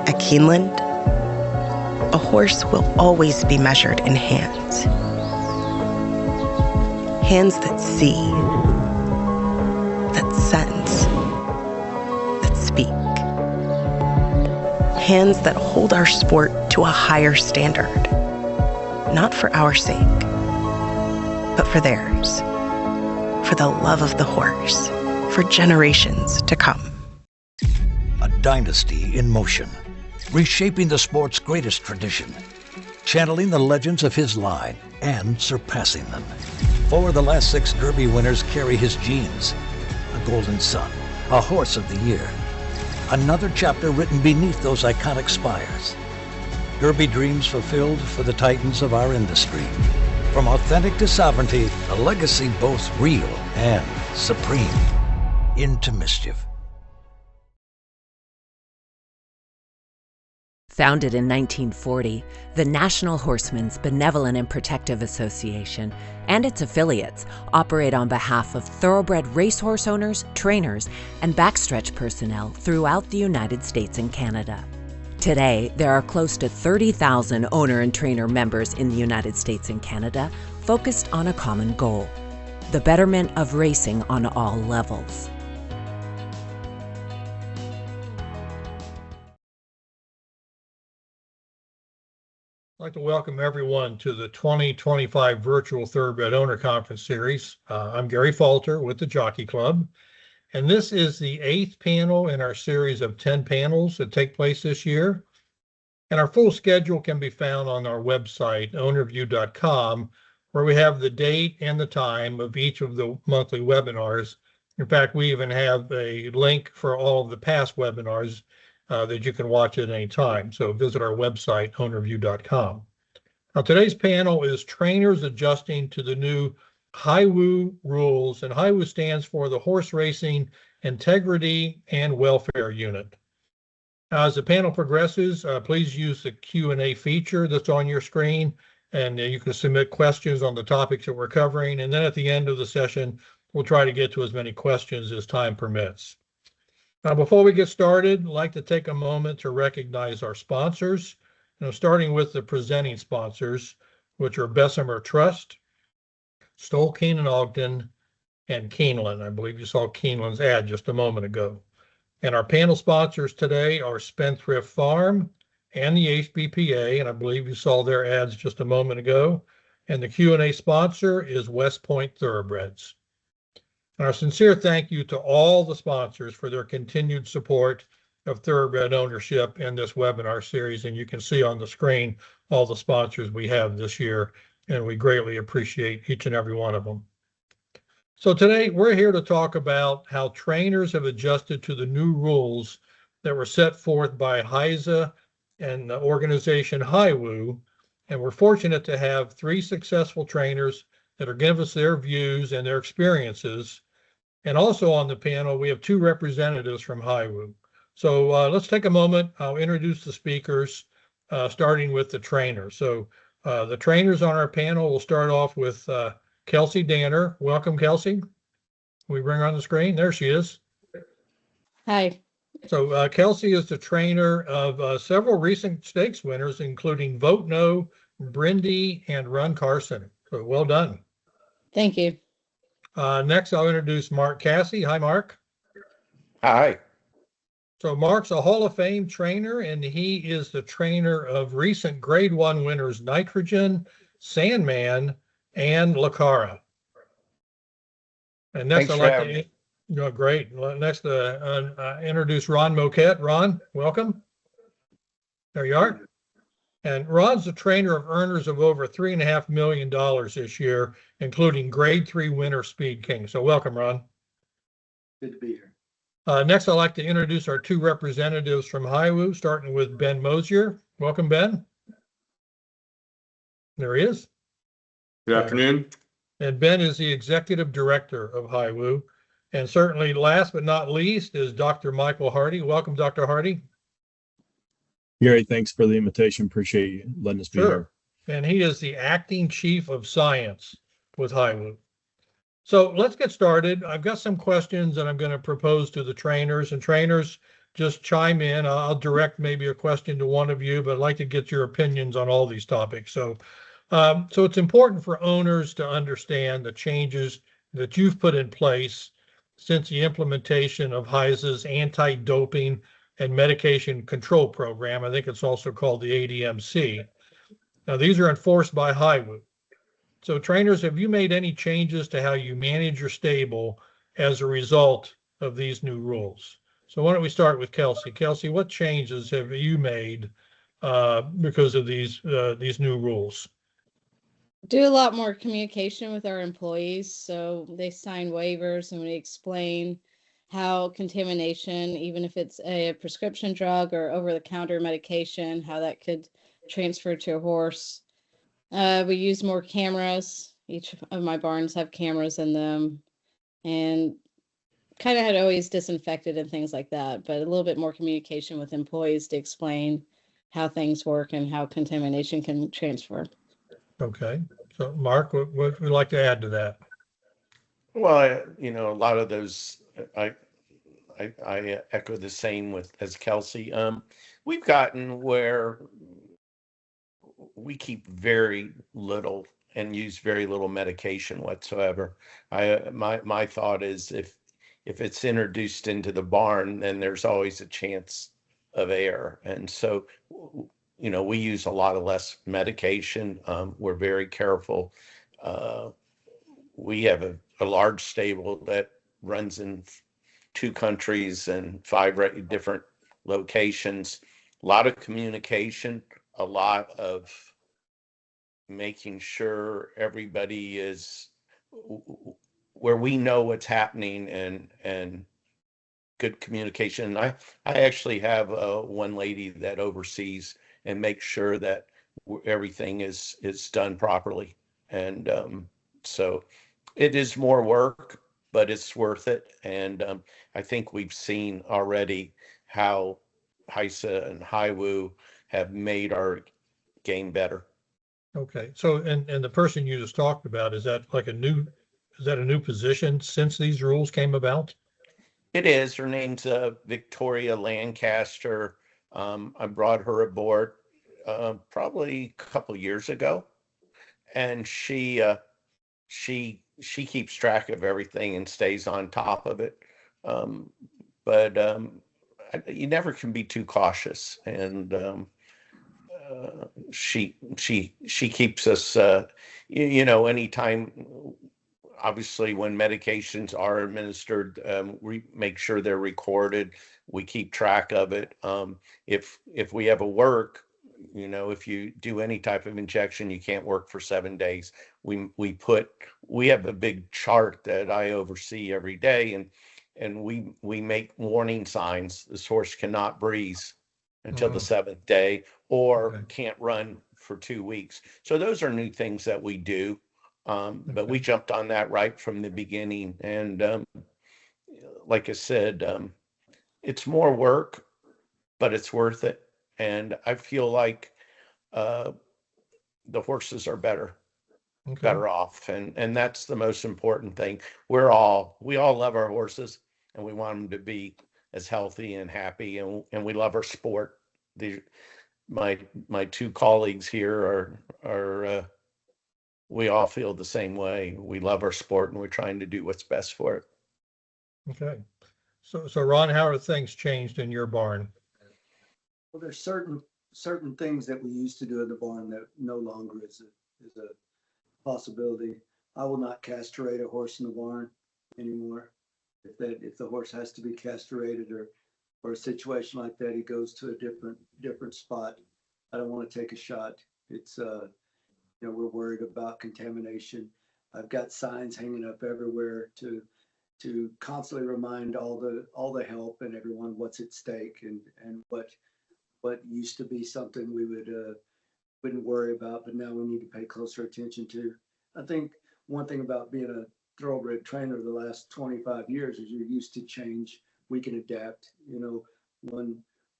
At Keeneland, a horse will always be measured in hands. Hands that see, that sense, that speak. Hands that hold our sport to a higher standard, not for our sake, but for theirs, for the love of the horse, for generations to come. A dynasty in motion, reshaping the sport's greatest tradition, channeling the legends of his line and surpassing them. 4 of the last 6 Derby winners carry his genes. A Golden Son, a Horse of the Year. Another chapter written beneath those iconic spires. Derby dreams fulfilled for the titans of our industry. From authentic to sovereignty, a legacy both real and supreme. Into mischief. Founded in 1940, the National Horsemen's Benevolent and Protective Association and its affiliates operate on behalf of thoroughbred racehorse owners, trainers, and backstretch personnel throughout the United States and Canada. Today, there are close to 30,000 owner and trainer members in the United States and Canada focused on a common goal: the betterment of racing on all levels. I'd like to welcome everyone to the 2025 Virtual Thoroughbred Owner Conference Series. I'm Gary Falter with the Jockey Club, and this is the 8th panel in our series of 10 panels that take place this year. And our full schedule can be found on our website, ownerview.com, where we have the date and the time of each of the monthly webinars. In fact, we even have a link for all of the past webinars that you can watch at any time. So visit our website, ownerview.com. Now, today's panel is trainers adjusting to the new HIWU rules, and HIWU stands for the Horse Racing Integrity and Welfare Unit. As the panel progresses, please use the Q&A feature that's on your screen, and you can submit questions on the topics that we're covering. And then at the end of the session, we'll try to get to as many questions as time permits. Now, before we get started, I'd like to take a moment to recognize our sponsors, starting with the presenting sponsors, which are Bessemer Trust, Stoll Keenan Ogden, and Keeneland. I believe you saw Keeneland's ad just a moment ago. And our panel sponsors today are Spendthrift Farm and the HBPA, and I believe you saw their ads just a moment ago. And the Q&A sponsor is West Point Thoroughbreds. And our sincere thank you to all the sponsors for their continued support of thoroughbred ownership in this webinar series. And you can see on the screen all the sponsors we have this year, and we greatly appreciate each and every one of them. So today we're here to talk about how trainers have adjusted to the new rules that were set forth by HISA and the organization HIWU. And we're fortunate to have 3 successful trainers that are giving us their views and their experiences. And also on the panel, we have 2 representatives from HIWU. So let's take a moment. I'll introduce the speakers, starting with the trainers. So the trainers on our panel will start off with Kelsey Danner. Welcome, Kelsey. Can we bring her on the screen? There she is. Hi. So Kelsey is the trainer of several recent stakes winners, including Vote No, Brindy, and Run Carson. So well done. Thank you. Next, I'll introduce Mark Cassie. Hi, Mark. Hi. So Mark's a Hall of Fame trainer, and he is the trainer of recent Grade 1 winners Nitrogen, Sandman, and Lacara. And next, I'd like to, great. Next, introduce Ron Moquette. Ron, welcome. There you are. And Ron's the trainer of earners of over $3.5 million this year, including Grade 3 winner Speed King. So welcome, Ron. Good to be here. Next, I'd like to introduce our 2 representatives from HIWU, starting with Ben Mosier. Welcome, Ben. There he is. Good afternoon. And Ben is the executive director of HIWU. And certainly last but not least is Dr. Michael Hardy. Welcome, Dr. Hardy. Gary, thanks for the invitation. Appreciate you letting us be here. And he is the acting chief of science with HIWU. So let's get started. I've got some questions that I'm going to propose to the trainers, and trainers just chime in. I'll direct maybe a question to one of you, but I'd like to get your opinions on all these topics. So it's important for owners to understand the changes that you've put in place since the implementation of HIWU's anti-doping and medication control program. I think it's also called the ADMC. Now, these are enforced by HIWU. So trainers, have you made any changes to how you manage your stable as a result of these new rules? So why don't we start with Kelsey? Kelsey, what changes have you made because of these new rules? Do a lot more communication with our employees. So they sign waivers and we explain how contamination, even if it's a prescription drug or over-the-counter medication, how that could transfer to a horse. We use more cameras. Each of my barns have cameras in them, and kind of had always disinfected and things like that, but a little bit more communication with employees to explain how things work and how contamination can transfer. Okay. So Mark, what would you like to add to that? Well, a lot of those, I echo the same as Kelsey. We've gotten where we keep very little and use very little medication whatsoever. My thought is if it's introduced into the barn, then there's always a chance of error. And so, we use a lot of less medication. We're very careful. We have a large stable that runs in 2 countries and 5 different locations. A lot of communication, a lot of making sure everybody is where we know what's happening and good communication. I actually have one lady that oversees and makes sure that everything is done properly. And so it is more work, but it's worth it. And I think we've seen already how HISA and HIWU have made our game better. Okay. So, and the person you just talked about, is that a new position since these rules came about? It is. Her name's Victoria Lancaster. I brought her aboard probably a couple years ago, and she keeps track of everything and stays on top of it. But you never can be too cautious, and she keeps us. Anytime. Obviously, when medications are administered, we make sure they're recorded. We keep track of it. If we have a work, if you do any type of injection, you can't work for 7 days. We have a big chart that I oversee every day, and we make warning signs. This horse cannot breeze until the 7th day, or can't run for 2 weeks. So those are new things that we do. But we jumped on that right from the beginning. And like I said, it's more work, but it's worth it. And I feel like the horses are better off. And that's the most important thing. We all love our horses, and we want them to be as healthy and happy. And we love our sport. My 2 colleagues here are we all feel the same way. We love our sport, and we're trying to do what's best for it. Okay. So Ron, how are things changed in your barn? Well, there's certain things that we used to do in the barn that no longer is a possibility. I will not castrate a horse in the barn anymore. If the horse has to be castrated or a situation like that, he goes to a different spot. I don't want to take a shot. It's we're worried about contamination. I've got signs hanging up everywhere to constantly remind all the help and everyone what's at stake and what used to be something we wouldn't worry about, but now we need to pay closer attention to. I think one thing about being a thoroughbred trainer the last 25 years is you're used to change. We can adapt.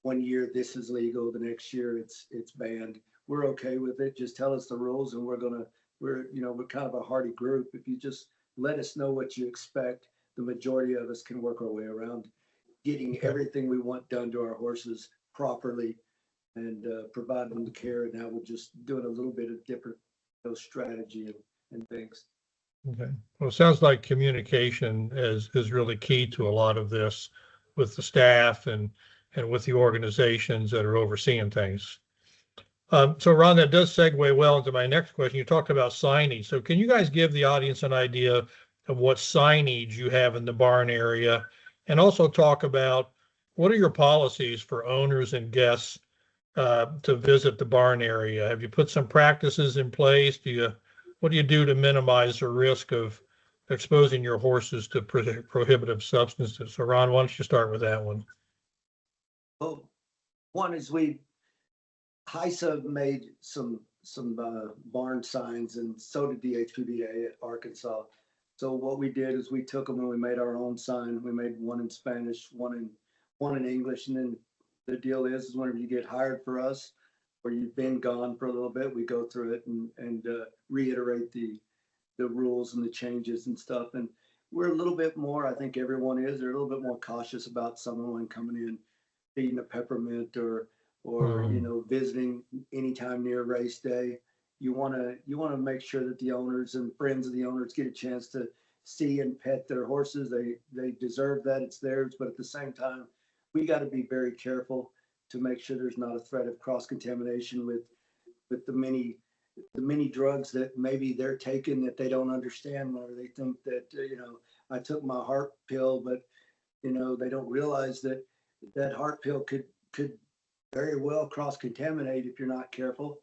One year this is legal, the next year it's banned. We're okay with it. Just tell us the rules, and we're kind of a hardy group. If you just let us know what you expect. The majority of us can work our way around getting Okay. everything we want done to our horses properly and provide them the care. And now we're just doing a little bit of different strategy and things. Okay. Well, it sounds like communication is really key to a lot of this with the staff and with the organizations that are overseeing things. So Ron, that does segue well into my next question. You talked about signage. So can you guys give the audience an idea of what signage you have in the barn area? And also talk about what are your policies for owners and guests to visit the barn area? Have you put some practices in place? What do you do to minimize the risk of exposing your horses to prohibitive substances? So Ron, why don't you start with that one? Well, one is HISA made some barn signs, and so did the HPBA at Arkansas. So what we did is we took them and we made our own sign. We made one in Spanish, one in English, and then the deal is whenever you get hired for us or you've been gone for a little bit, we go through it and reiterate the rules and the changes and stuff. And we're a little bit more, I think everyone is, they're a little bit more cautious about someone coming in, feeding a peppermint or visiting anytime near race day. You want to make sure that the owners and friends of the owners get a chance to see and pet their horses. They deserve that. It's theirs. But at the same time, we got to be very careful to make sure there's not a threat of cross-contamination with the many drugs that maybe they're taking that they don't understand, or they think that I took my heart pill, but they don't realize that heart pill could very well cross-contaminate if you're not careful,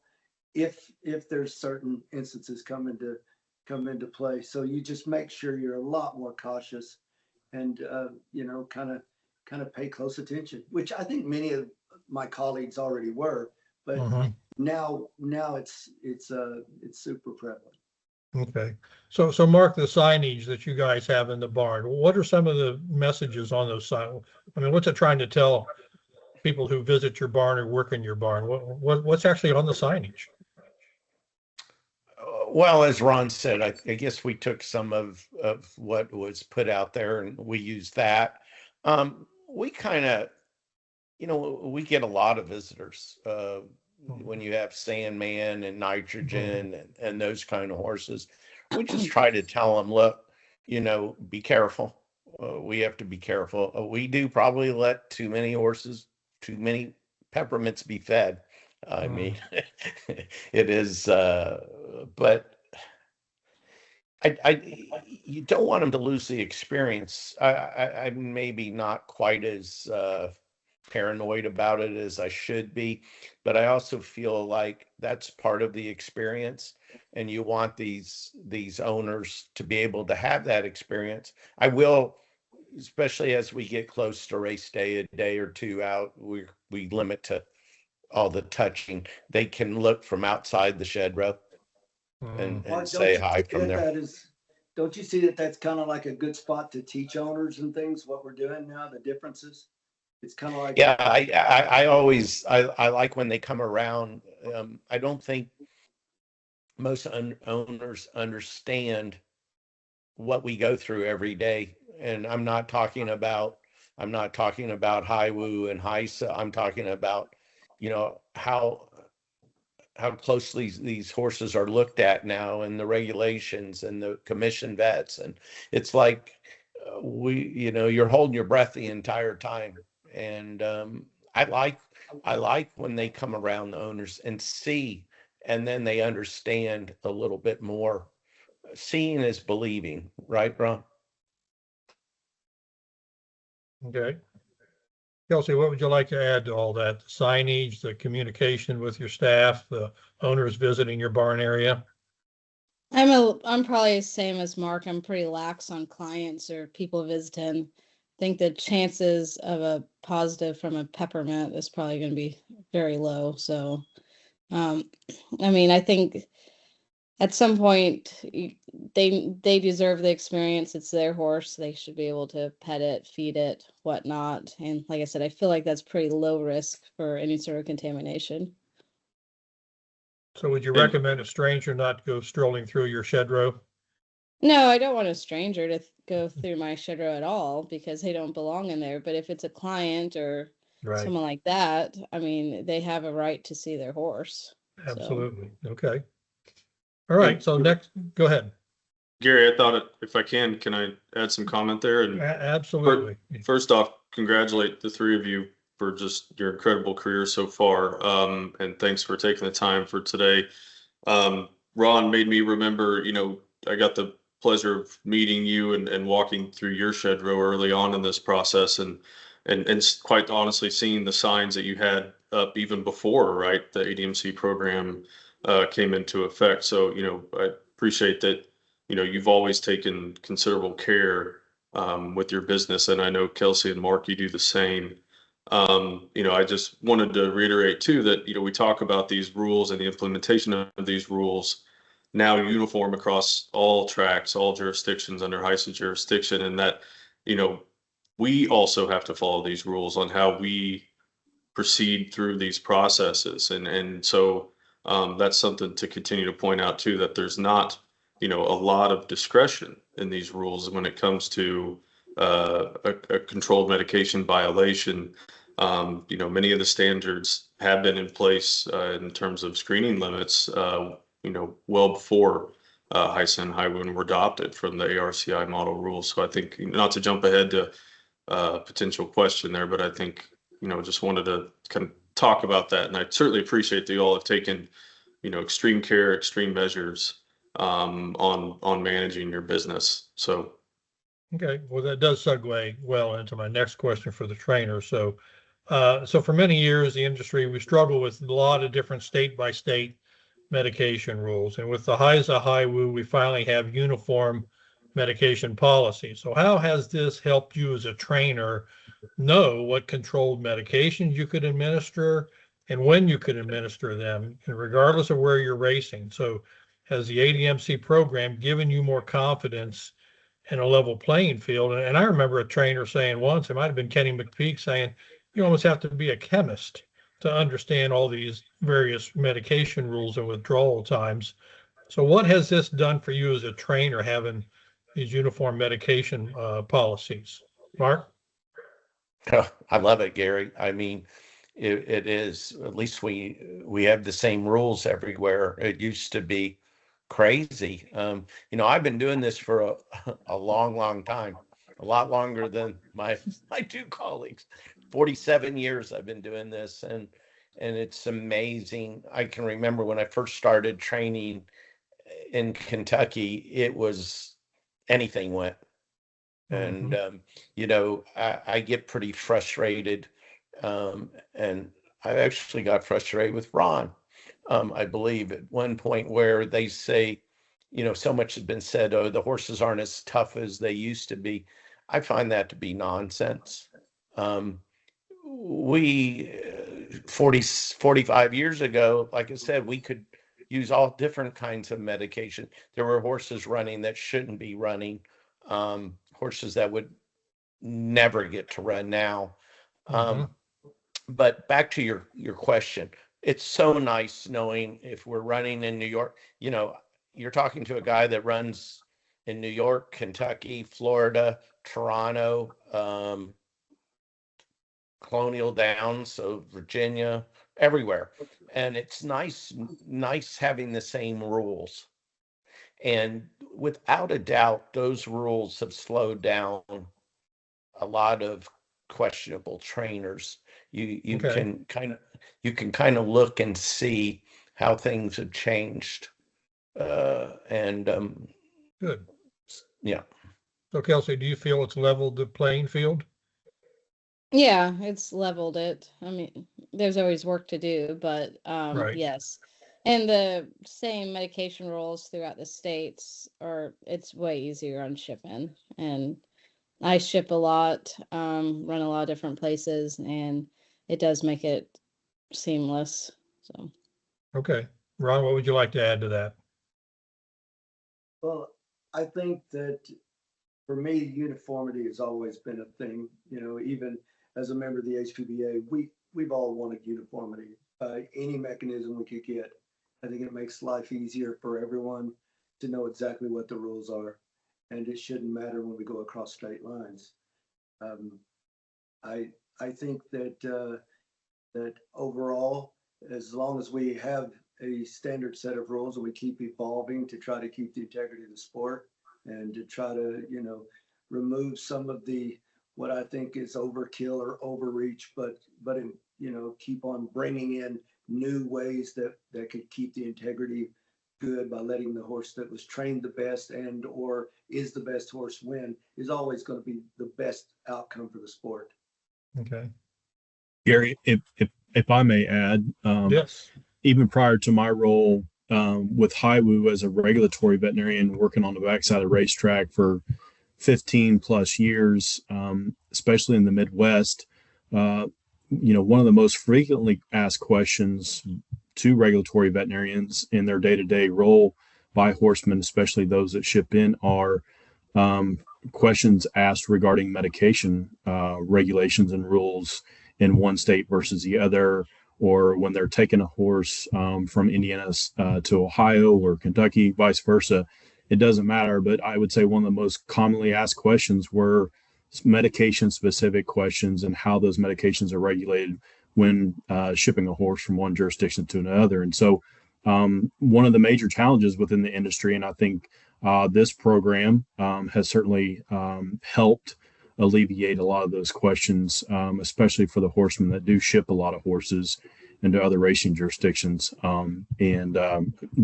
if there's certain instances come into play. So you just make sure you're a lot more cautious and kind of pay close attention, which I think many of my colleagues already were, but now it's super prevalent. Okay. So Mark, the signage that you guys have in the barn, what are some of the messages on those signs? I mean, what's it trying to tell people who visit your barn or work in your barn? What's actually on the signage? Well, as Ron said, I guess we took some of what was put out there and we used that. We kind of, we get a lot of visitors when you have Sandman and Nitrogen and those kind of horses. We just try to tell them, look, be careful. We have to be careful. We do probably let too many peppermints be fed. I mean, it is, but you don't want them to lose the experience. I'm maybe not quite as paranoid about it as I should be, but I also feel like that's part of the experience, and you want these owners to be able to have that experience. I will, especially as we get close to race day, a day or two out, we limit to all the touching. They can look from outside the shed row and say hi from there. Don't you see that that's kind of like a good spot to teach owners and things, what we're doing now, the differences? It's kind of like, yeah, I always like when they come around. I don't think most owners understand what we go through every day. And I'm not talking about HIWU and HISA. I'm talking about, how closely these horses are looked at now, and the regulations and the commission vets. And it's like, you're holding your breath the entire time. And I like when they come around, the owners, and see, and then they understand a little bit more. Seeing is believing, right, Ron? Okay. Kelsey, what would you like to add to all that? The signage, the communication with your staff, the owners visiting your barn area? I'm probably the same as Mark. I'm pretty lax on clients or people visiting. I think the chances of a positive from a peppermint is probably going to be very low. So, I think at some point they deserve the experience. It's their horse. They should be able to pet it, feed it, whatnot. And like I said, I feel like that's pretty low risk for any sort of contamination. So would you recommend a stranger not go strolling through your shed row? No, I don't want a stranger to go through my shed row at all because they don't belong in there. But if it's a client or Right. someone like that, I mean, they have a right to see their horse. So, Absolutely. Okay. All right. So next, go ahead. Gary, I thought if I can I add some comment there? And Absolutely. first off, congratulate the three of you for just your incredible career so far. And thanks for taking the time for today. Ron made me remember, I got the pleasure of meeting you and walking through your shed row early on in this process, and quite honestly seeing the signs that you had up even before, right, the ADMC program came into effect. So, I appreciate that, you've always taken considerable care with your business, and I know Kelsey and Mark, you do the same. I just wanted to reiterate too that, we talk about these rules and the implementation of these rules now uniform across all tracks, all jurisdictions under HIWU jurisdiction, and that, we also have to follow these rules on how we proceed through these processes. And so that's something to continue to point out too, that there's not, a lot of discretion in these rules when it comes to a controlled medication violation. Many of the standards have been in place in terms of screening limits, well before HISA and HIWU were adopted from the ARCI model rules. So I think, not to jump ahead to potential question there, but I think, just wanted to kind of talk about that. And I certainly appreciate that you all have taken, extreme care, extreme measures on managing your business. So. Okay, well, that does segue well into my next question for the trainer. So for many years, the industry, we struggled with a lot of different state by state medication rules. And with the HIWU, we finally have uniform medication policy. So how has this helped you as a trainer know what controlled medications you could administer and when you could administer them, and regardless of where you're racing? So has the ADMC program given you more confidence in a level playing field? And I remember a trainer saying once, it might have been Kenny McPeak, saying, you almost have to be a chemist to understand all these various medication rules and withdrawal times. So what has this done for you as a trainer, having these uniform medication policies? Mark? I love it, Gary. I mean, it is, at least we have the same rules everywhere. It used to be crazy. I've been doing this for a long time, a lot longer than my two colleagues. 47 years I've been doing this, and it's amazing. I can remember when I first started training in Kentucky, it was anything went. And, I get pretty frustrated. And I actually got frustrated with Ron, I believe, at one point, where they say, so much has been said, oh, the horses aren't as tough as they used to be. I find that to be nonsense. We 45 years ago, like I said, we could use all different kinds of medication. There were horses running that shouldn't be running, horses that would never get to run now. But back to your question, it's so nice knowing if we're running in New York, you're talking to a guy that runs in New York, Kentucky, Florida, Toronto, Colonial Downs, so Virginia, everywhere. And it's nice having the same rules. And without a doubt, those rules have slowed down a lot of questionable trainers. You can kind of look and see how things have changed. Good. Yeah. So Kelsey, do you feel it's leveled the playing field? yeah, it's leveled it. I mean, there's always work to do, but Right. yes. And the same medication rules throughout the states it's way easier on shipping. And I ship a lot, run a lot of different places, and it does make it seamless. So, Okay. Ron, what would you like to add to that? Well, I think that for me, uniformity has always been a thing. Even as a member of the HPBA, we've all wanted uniformity by any mechanism we could get. I think it makes life easier for everyone to know exactly what the rules are. and it shouldn't matter when we go across state lines. I think that overall, as long as we have a standard set of rules and we keep evolving to try to keep the integrity of the sport and to try to, remove some of the, what I think is overkill or overreach, but keep on bringing in new ways that could keep the integrity good by letting the horse that was trained the best and or is the best horse win is always going to be the best outcome for the sport. Okay. Gary, if I may add, Yes. even prior to my role with HIWU as a regulatory veterinarian working on the backside of the racetrack for 15 plus years, especially in the Midwest, one of the most frequently asked questions to regulatory veterinarians in their day-to-day role by horsemen, especially those that ship in, are questions asked regarding medication regulations and rules in one state versus the other, or when they're taking a horse from Indiana to Ohio or Kentucky, vice versa. It doesn't matter, but I would say one of the most commonly asked questions were medication specific questions and how those medications are regulated when shipping a horse from one jurisdiction to another. And so one of the major challenges within the industry, and I think this program has certainly helped alleviate a lot of those questions, especially for the horsemen that do ship a lot of horses into other racing jurisdictions, and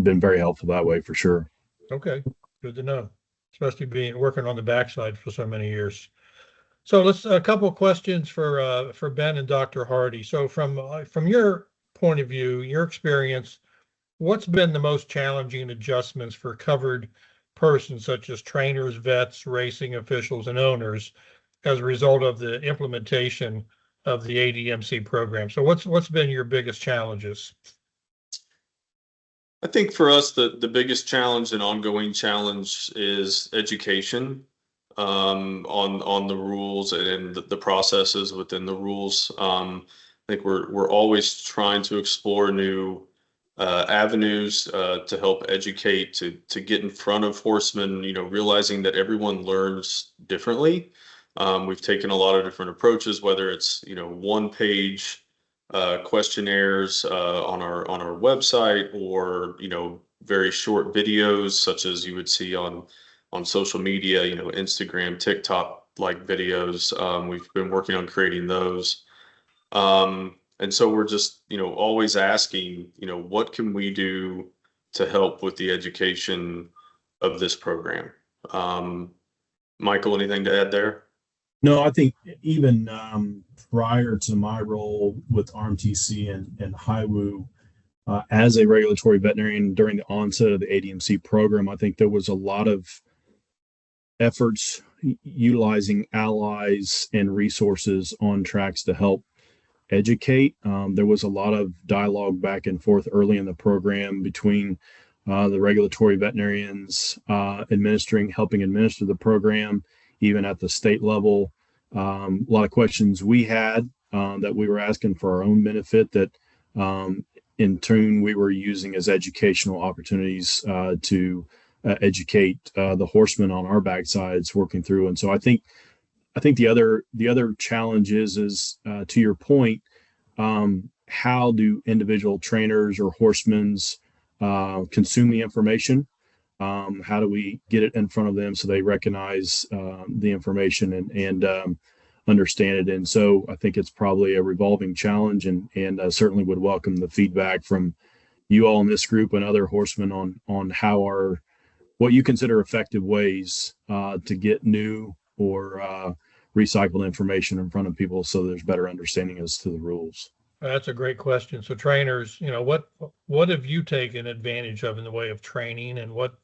been very helpful that way for sure. Okay, good to know, especially working on the backside for so many years. So let's a couple of questions for Ben and Dr. Hardy. So from your point of view, your experience, what's been the most challenging adjustments for covered persons such as trainers, vets, racing officials, and owners as a result of the implementation of the ADMC program? So what's been your biggest challenges? I think for us, the biggest challenge and ongoing challenge is education on the rules and the processes within the rules. I think we're always trying to explore new avenues to help educate, to get in front of horsemen, realizing that everyone learns differently. We've taken a lot of different approaches, whether it's, one page questionnaires on our website, or, very short videos such as you would see on social media, Instagram, TikTok like videos. We've been working on creating those. And so we're just, always asking, what can we do to help with the education of this program? Michael, anything to add there? No, I think even prior to my role with RMTC and HIWU, as a regulatory veterinarian during the onset of the ADMC program, I think there was a lot of efforts utilizing allies and resources on tracks to help educate. There was a lot of dialogue back and forth early in the program between the regulatory veterinarians helping administer the program, even at the state level. A lot of questions we had that we were asking for our own benefit that in turn we were using as educational opportunities to educate the horsemen on our backsides working through. And so I think the other challenge is to your point, how do individual trainers or horsemen's consume the information? How do we get it in front of them so they recognize the information and understand it? And so I think it's probably a revolving challenge, and certainly would welcome the feedback from you all in this group and other horsemen on how what you consider effective ways to get new or recycled information in front of people so there's better understanding as to the rules. That's a great question. So trainers, what have you taken advantage of in the way of training, and what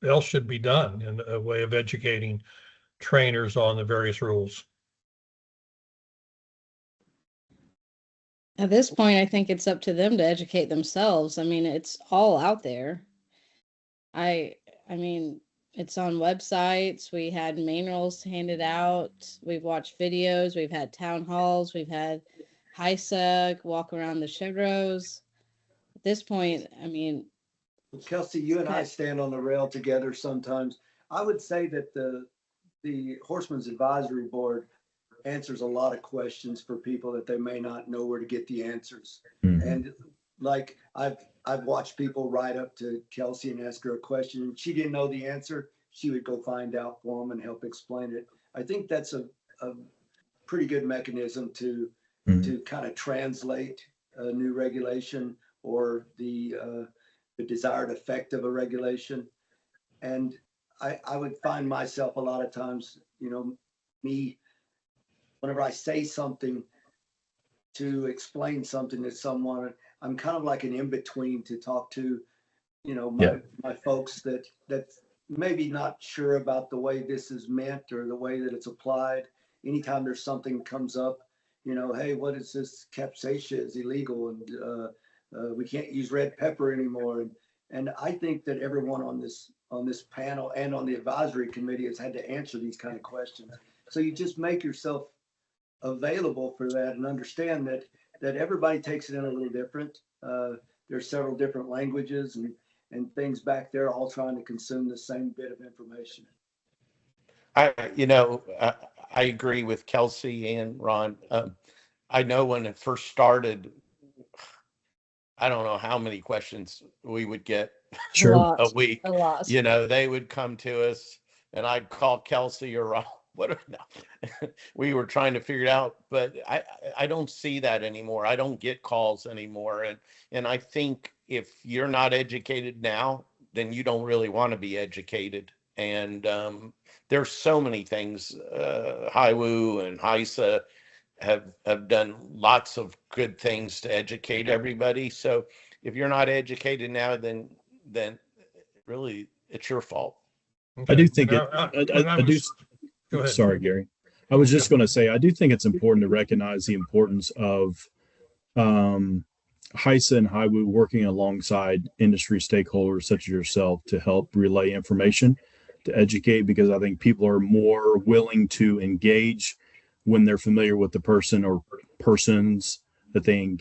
else should be done in a way of educating trainers on the various rules? At this point, I think it's up to them to educate themselves. I mean, it's all out there. I mean, it's on websites. We had manuals handed out. We've watched videos. We've had town halls. We've had HISUG walk around the shed rows. At this point, I mean, Kelsey, you and I stand on the rail together sometimes. I would say that the Horsemen's Advisory Board answers a lot of questions for people that they may not know where to get the answers. Mhm. And like I've watched people write up to Kelsey and ask her a question, and she didn't know the answer. She would go find out for them and help explain it. I think that's a pretty good mechanism to Mhm. kind of translate a new regulation or the desired effect of a regulation. And I would find myself a lot of times, me, whenever I say something to explain something to someone, I'm kind of like an in-between to talk to, Yeah. my folks that maybe not sure about the way this is meant or the way that it's applied. Anytime there's something comes up, hey, what is this? Capsaicin is illegal, and we can't use red pepper anymore. And I think that everyone on this panel and on the advisory committee has had to answer these kind of questions. So you just make yourself available for that and understand that everybody takes it in a little different. There's several different languages and things back there all trying to consume the same bit of information. I agree with Kelsey and Ron. I know when it first started, I don't know how many questions we would get Sure. a week. A lot. They would come to us, and I'd call Kelsey or Ron. We were trying to figure it out, but I don't see that anymore. I don't get calls anymore, and I think if you're not educated now, then you don't really want to be educated. And there's so many things. HIWU and HISA have done lots of good things to educate everybody. So if you're not educated now, then really it's your fault. I do think it. I do. Go ahead. Sorry, Gary. I was just going to say, I do think it's important to recognize the importance of HISA and HIWU working alongside industry stakeholders such as yourself to help relay information, to educate, because I think people are more willing to engage when they're familiar with the person or persons that they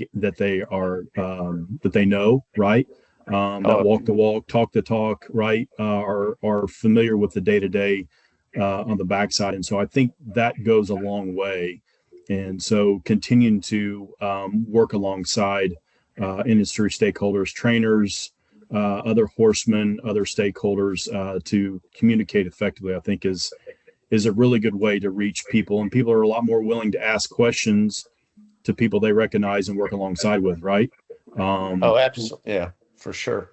know, right? That walk the walk, talk the talk, right? Are familiar with the day to day on the backside, and so I think that goes a long way. And so continuing to work alongside industry stakeholders, trainers, other horsemen, other stakeholders to communicate effectively, I think is a really good way to reach people. And people are a lot more willing to ask questions to people they recognize and work alongside with, right? Absolutely. Yeah, for sure.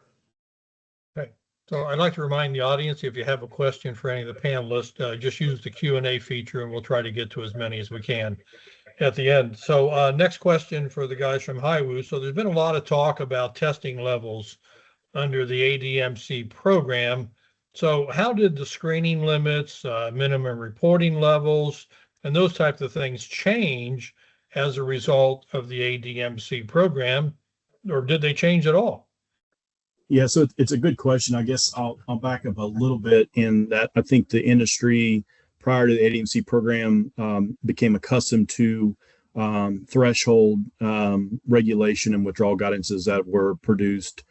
Okay. So I'd like to remind the audience, if you have a question for any of the panelists, just use the Q&A feature and we'll try to get to as many as we can at the end. So next question for the guys from HIWU. So there's been a lot of talk about testing levels under the ADMC program. So how did the screening limits, minimum reporting levels, and those types of things change as a result of the ADMC program, or did they change at all? Yeah, so it's a good question. I guess I'll back up a little bit in that I think the industry prior to the ADMC program became accustomed to threshold regulation and withdrawal guidances that were produced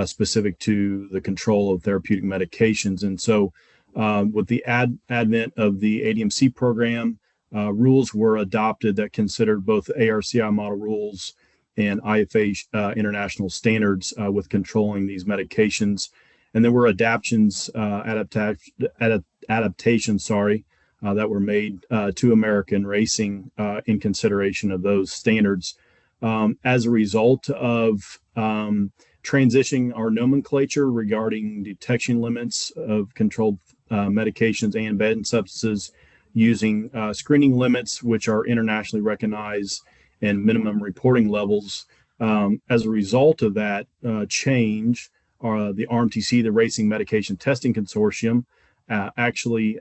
specific to the control of therapeutic medications. And so with the advent of the ADMC program, rules were adopted that considered both ARCI model rules and IFA international standards with controlling these medications. And there were adaptations, that were made to American racing in consideration of those standards. As a result of transitioning our nomenclature regarding detection limits of controlled medications and banned substances using screening limits, which are internationally recognized, and minimum reporting levels. As a result of that change, the RMTC, the Racing Medication Testing Consortium, actually,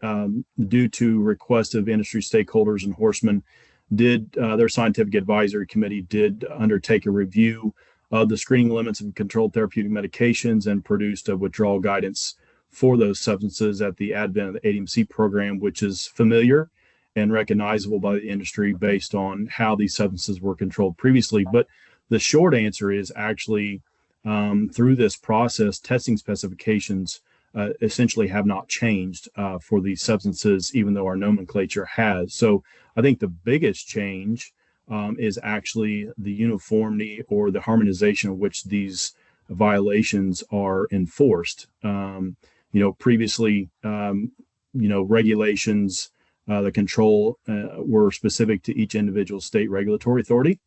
due to request of industry stakeholders and horsemen, their scientific advisory committee did undertake a review of the screening limits of controlled therapeutic medications and produced a withdrawal guidance for those substances at the advent of the ADMC program, which is familiar and recognizable by the industry based on how these substances were controlled previously. But the short answer is actually through this process, testing specifications essentially have not changed for these substances, even though our nomenclature has. So I think the biggest change is actually the uniformity or the harmonization of which these violations are enforced. Previously, regulations, the control were specific to each individual state regulatory authority.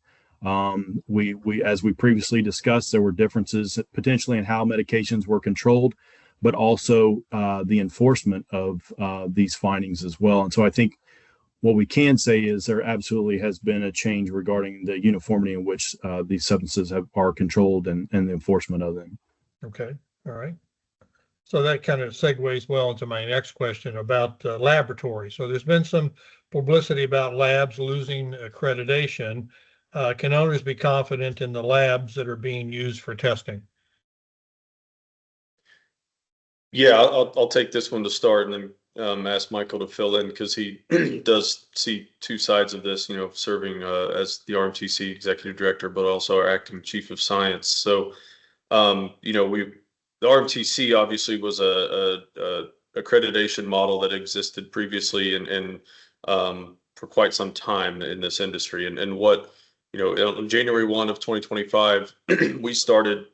As we previously discussed, there were differences potentially in how medications were controlled, but also the enforcement of these findings as well. And so I think what we can say is there absolutely has been a change regarding the uniformity in which these substances are controlled and the enforcement of them. Okay, all right. So that kind of segues well into my next question about laboratories. So there's been some publicity about labs losing accreditation. Can owners be confident in the labs that are being used for testing? Yeah, I'll take this one to start, and then ask Michael to fill in, because he does see two sides of this, serving as the RMTC executive director, but also our acting chief of science. So, the RMTC obviously was a accreditation model that existed previously and for quite some time in this industry. And what, on January 1 of 2025, we started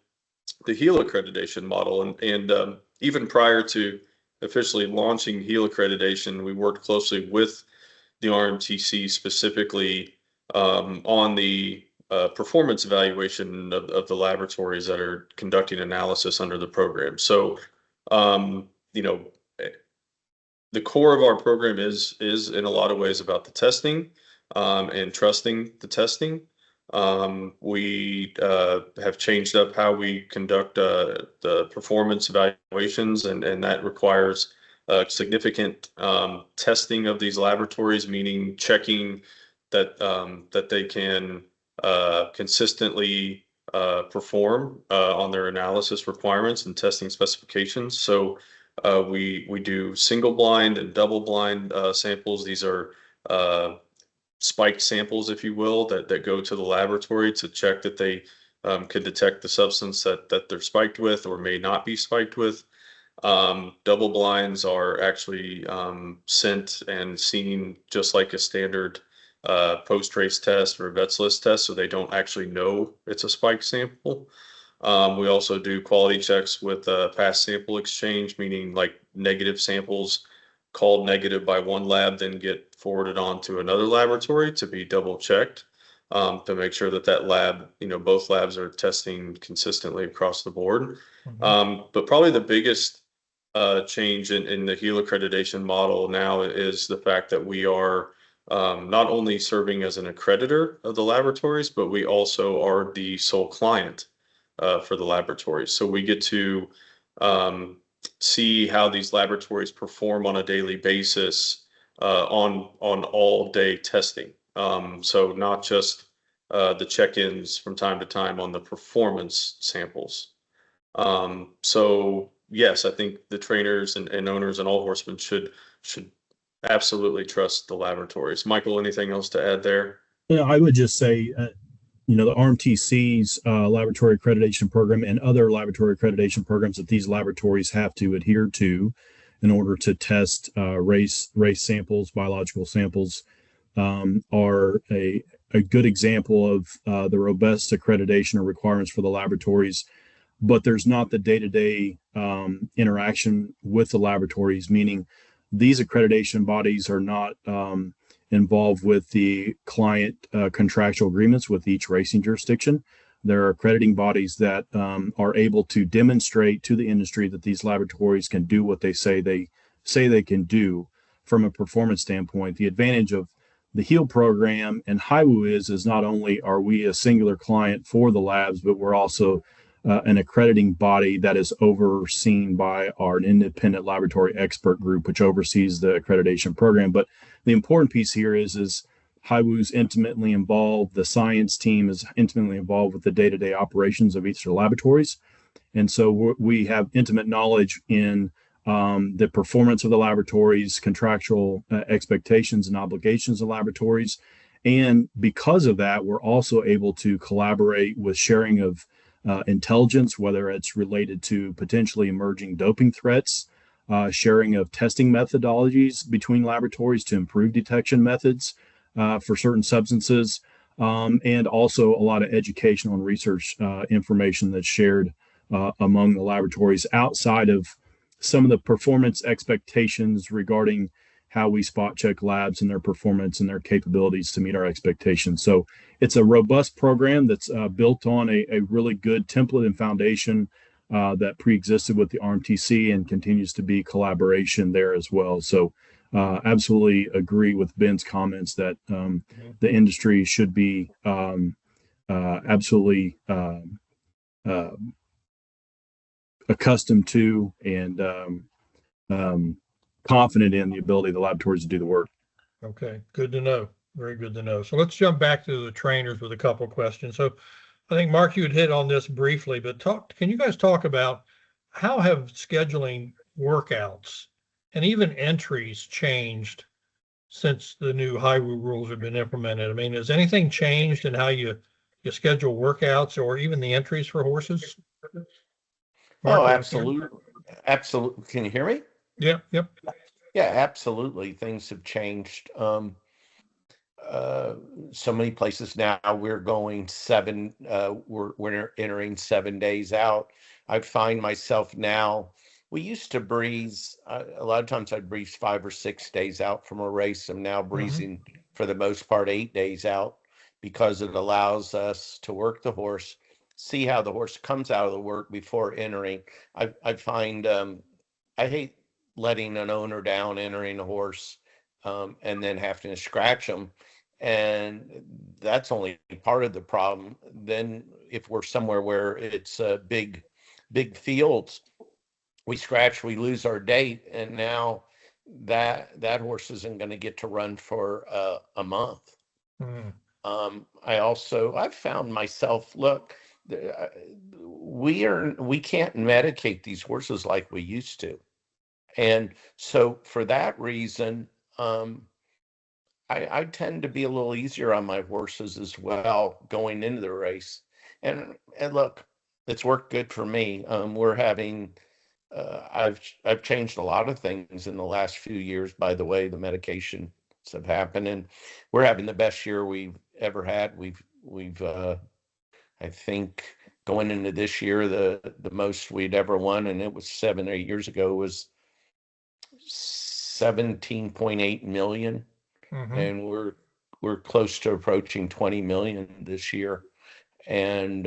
the HIWU accreditation model. And even prior to officially launching HIWU accreditation, we worked closely with the RMTC specifically on the performance evaluation of the laboratories that are conducting analysis under the program. So, the core of our program is in a lot of ways about the testing and trusting the testing. We have changed up how we conduct the performance evaluations, and that requires significant testing of these laboratories, meaning checking that they can consistently perform on their analysis requirements and testing specifications. So we do single blind and double blind samples. These are spiked samples, if you will, that go to the laboratory to check that they could detect the substance that they're spiked with or may not be spiked with. Double blinds are actually sent and seen just like a standard post-race test or a vet's list test, so they don't actually know it's a spike sample. We also do quality checks with past sample exchange, meaning like negative samples called negative by one lab then get forwarded on to another laboratory to be double checked to make sure that lab, both labs are testing consistently across the board. Mhm. But probably the biggest change in the HIWU accreditation model now is the fact that we are not only serving as an accreditor of the laboratories, but we also are the sole client for the laboratories. So we get to see how these laboratories perform on a daily basis on all day testing. So not just the check-ins from time to time on the performance samples. So yes, I think the trainers and owners and all horsemen should absolutely trust the laboratories. Michael, anything else to add there? Yeah, I would just say, the RMTC's laboratory accreditation program and other laboratory accreditation programs that these laboratories have to adhere to in order to test race samples, biological samples, are a good example of the robust accreditation or requirements for the laboratories. But there's not the day-to-day interaction with the laboratories, meaning these accreditation bodies are not involved with the client contractual agreements with each racing jurisdiction. There are accrediting bodies that are able to demonstrate to the industry that these laboratories can do what they say they can do from a performance standpoint. The advantage of the HEAL program and HIWU is not only are we a singular client for the labs, but we're also an accrediting body that is overseen by our independent laboratory expert group, which oversees the accreditation program. But the important piece here is HIWU's intimately involved. The science team is intimately involved with the day-to-day operations of each of the laboratories. And so we have intimate knowledge in the performance of the laboratories, contractual expectations and obligations of laboratories. And because of that, we're also able to collaborate with sharing of intelligence, whether it's related to potentially emerging doping threats sharing of testing methodologies between laboratories to improve detection methods for certain substances, and also a lot of educational and research information that's shared among the laboratories outside of some of the performance expectations regarding how we spot check labs and their performance and their capabilities to meet our expectations. So it's a robust program that's built on a really good template and foundation that pre-existed with the RMTC and continues to be collaboration there as well. So absolutely agree with Ben's comments that the industry should be absolutely accustomed to and confident in the ability of the laboratories to do the work. Okay, good to know. Very good to know. So let's jump back to the trainers with a couple of questions. So I think, Mark, you had hit on this briefly, but can you guys talk about how have scheduling workouts and even entries changed since the new HIWU rules have been implemented? I mean, has anything changed in how you schedule workouts or even the entries for horses? Mark, Oh, absolutely. Absolutely. Can you hear me? Yeah, yep. Yeah, absolutely. Things have changed. So many places now we're going we're entering 7 days out. I find myself now, we used to breeze, a lot of times I'd breeze 5 or 6 days out from a race. I'm now breezing for the most part 8 days out because it allows us to work the horse, see how the horse comes out of the work before entering. I find I hate letting an owner down entering a horse and then having to scratch them. And that's only part of the problem. Then if we're somewhere where it's big fields, we scratch, we lose our date, and now that horse isn't going to get to run for a month. I've found myself, look, we can't medicate these horses like we used to. And so for that reason, I tend to be a little easier on my horses as well going into the race. And look, it's worked good for me. We're having, I've changed a lot of things in the last few years, by the way, the medications have happened, and we're having the best year we've ever had. We've I think going into this year, the most we'd ever won, and it was 7 or 8 years ago, was 17.8 million. And we're close to approaching 20 million this year. And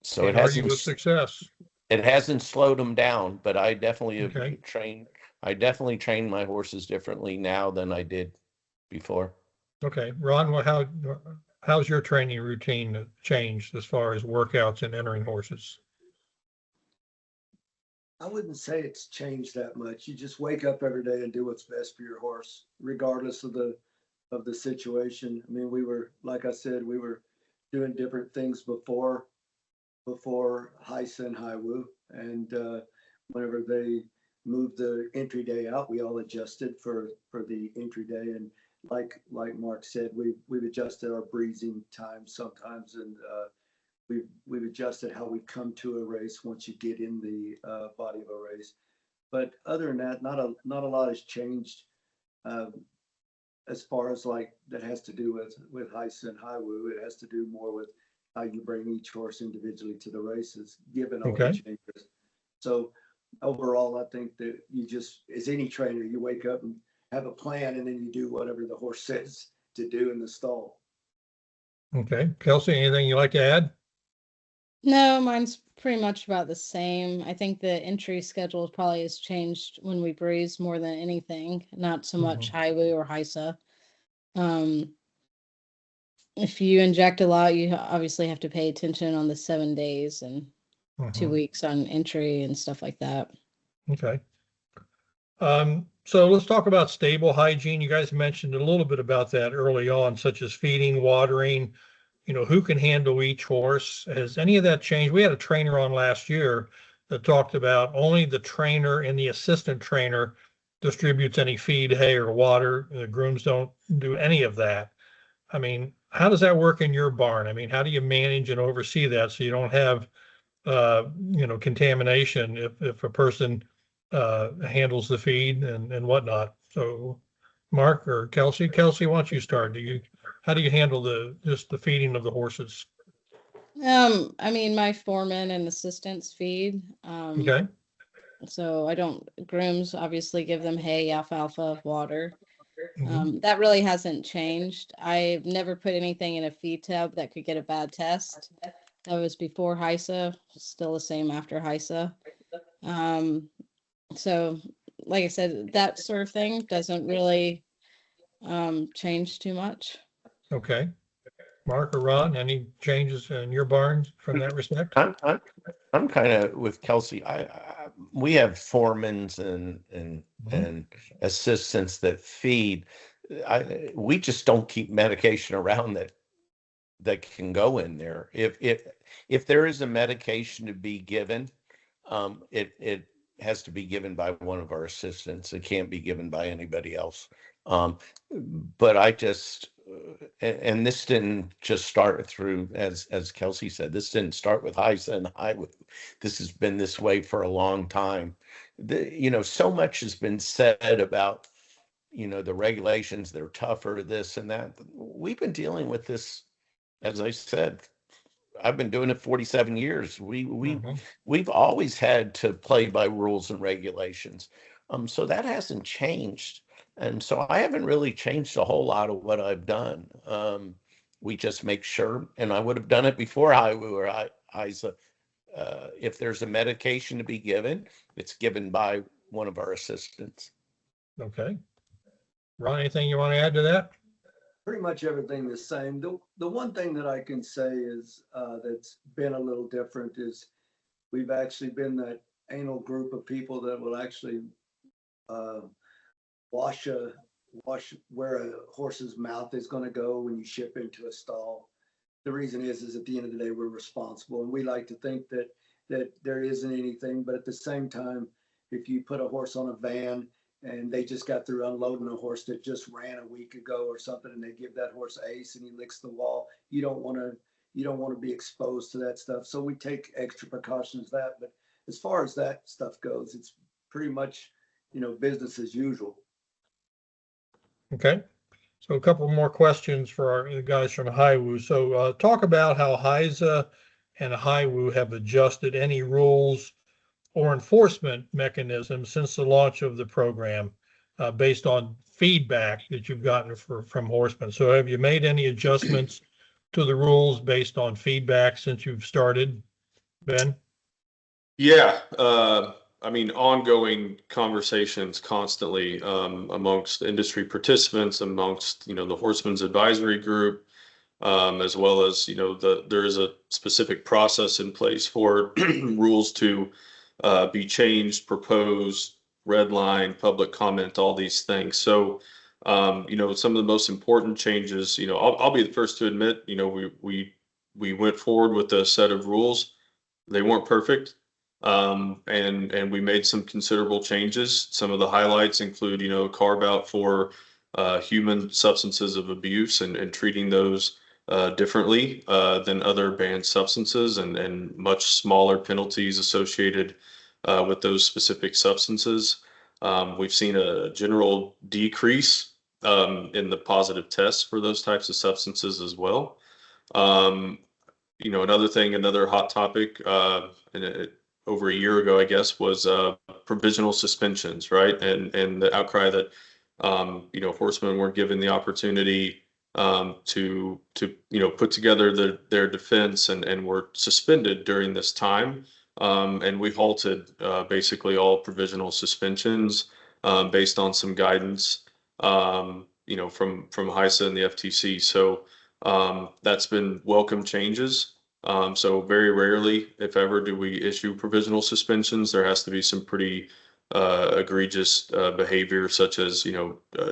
so it hasn't success. It hasn't slowed them down, but I definitely have trained my horses differently now than I did before. Okay, Ron, how's your training routine changed as far as workouts and entering horses? I wouldn't say it's changed that much. You just wake up every day and do what's best for your horse, regardless of the situation. I mean, like I said, we were doing different things before HISA and HIWU, and whenever they moved the entry day out, we all adjusted for the entry day. And like Mark said, we've adjusted our breathing time sometimes, and we've adjusted how we come to a race once you get in the body of a race. But other than that, not a lot has changed as far as like that has to do with HISA and HIWU. It has to do more with how you bring each horse individually to the races, given all the changes. So overall, I think that you just, as any trainer, you wake up and have a plan, and then you do whatever the horse says to do in the stall. Okay, Kelsey, anything you'd like to add? No, mine's pretty much about the same. I think the entry schedule probably has changed when we breeze more than anything, not so much HIWU or HISA. If you inject a lot, you obviously have to pay attention on the 7 days and 2 weeks on entry and stuff like that. Okay. So let's talk about stable hygiene. You guys mentioned a little bit about that early on, such as feeding, watering, who can handle each horse. Has any of that changed? We had a trainer on last year that talked about only the trainer and the assistant trainer distributes any feed, hay, or water. The grooms don't do any of that. I mean, how does that work in your barn? I mean, how do you manage and oversee that so you don't have, contamination if a person handles the feed and whatnot. So Mark or Kelsey, Kelsey, why don't you start? How do you handle just the feeding of the horses? I mean, my foreman and assistants feed. Okay. So I don't, grooms obviously give them hay, alfalfa, water. Mhm. That really hasn't changed. I've never put anything in a feed tub that could get a bad test. That was before HISA, still the same after HISA. So like I said, that sort of thing doesn't really change too much. Okay. Mark or Ron, any changes in your barns from that respect? I'm kind of with Kelsey. We have foremans and assistants that feed. We just don't keep medication around that can go in there. If there is a medication to be given, it has to be given by one of our assistants. It can't be given by anybody else. But I just and this didn't just start through, as Kelsey said, this didn't start with HISA and HIWU. This has been this way for a long time. So much has been said about the regulations. They're tougher, this and that. We've been dealing with this, as I said, I've been doing it 47 years. We've always had to play by rules and regulations. So that hasn't changed. And so I haven't really changed a whole lot of what I've done. We just make sure, and I would have done it before HIWU or HISA. If there's a medication to be given, it's given by one of our assistants. Okay. Ron, anything you want to add to that? Pretty much everything the same. The one thing that I can say is that's been a little different is we've actually been that anal group of people that will actually wash where a horse's mouth is going to go when you ship into a stall. The reason is at the end of the day, we're responsible, and we like to think that there isn't anything, but at the same time, if you put a horse on a van and they just got through unloading a horse that just ran a week ago or something, and they give that horse ACE and he licks the wall, you don't want to be exposed to that stuff. So we take extra precautions that, but as far as that stuff goes, it's pretty much, business as usual. Okay. So a couple more questions for the guys from HIWU. So talk about how HISA and HIWU have adjusted any rules or enforcement mechanisms since the launch of the program based on feedback that you've gotten from horsemen. So have you made any adjustments to the rules based on feedback since you've started, Ben? Yeah. I mean, ongoing conversations constantly amongst industry participants, amongst, the Horsemen's Advisory Group, as well as, there is a specific process in place for rules to be changed, proposed, red line, public comment, all these things. So, some of the most important changes, I'll be the first to admit, we went forward with a set of rules. They weren't perfect. And we made some considerable changes. Some of the highlights include, carve out for human substances of abuse and treating those differently than other banned substances, and much smaller penalties associated with those specific substances. We've seen a general decrease in the positive tests for those types of substances as well. Another hot topic, over a year ago, I guess, was provisional suspensions, right? And the outcry that horsemen weren't given the opportunity to put together their defense and were suspended during this time. And we halted basically all provisional suspensions based on some guidance from HISA and the FTC. So that's been welcome changes. So very rarely, if ever, do we issue provisional suspensions. There has to be some pretty egregious behavior, such as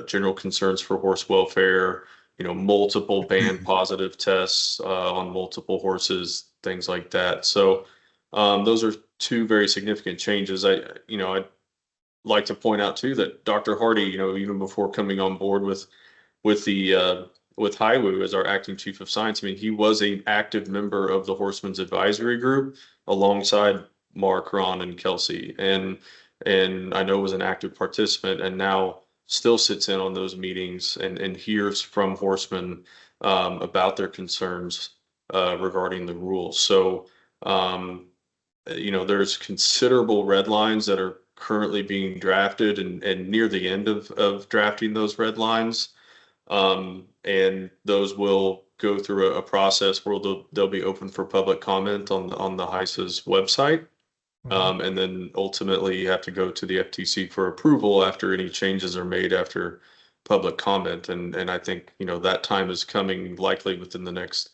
general concerns for horse welfare, multiple banned positive tests on multiple horses, things like that. So those are two very significant changes. I'd like to point out too that Dr. Hardy, even before coming on board with HIWU as our acting chief of science, I mean, he was an active member of the Horsemen's Advisory Group alongside Mark, Ron, and Kelsey. And and I know was an active participant, and now still sits in on those meetings and hears from horsemen about their concerns regarding the rules. So, there's considerable red lines that are currently being drafted and near the end of drafting those red lines. And those will go through a process where they'll be open for public comment on the HISA's website. And then ultimately you have to go to the FTC for approval after any changes are made after public comment. And I think, that time is coming likely within the next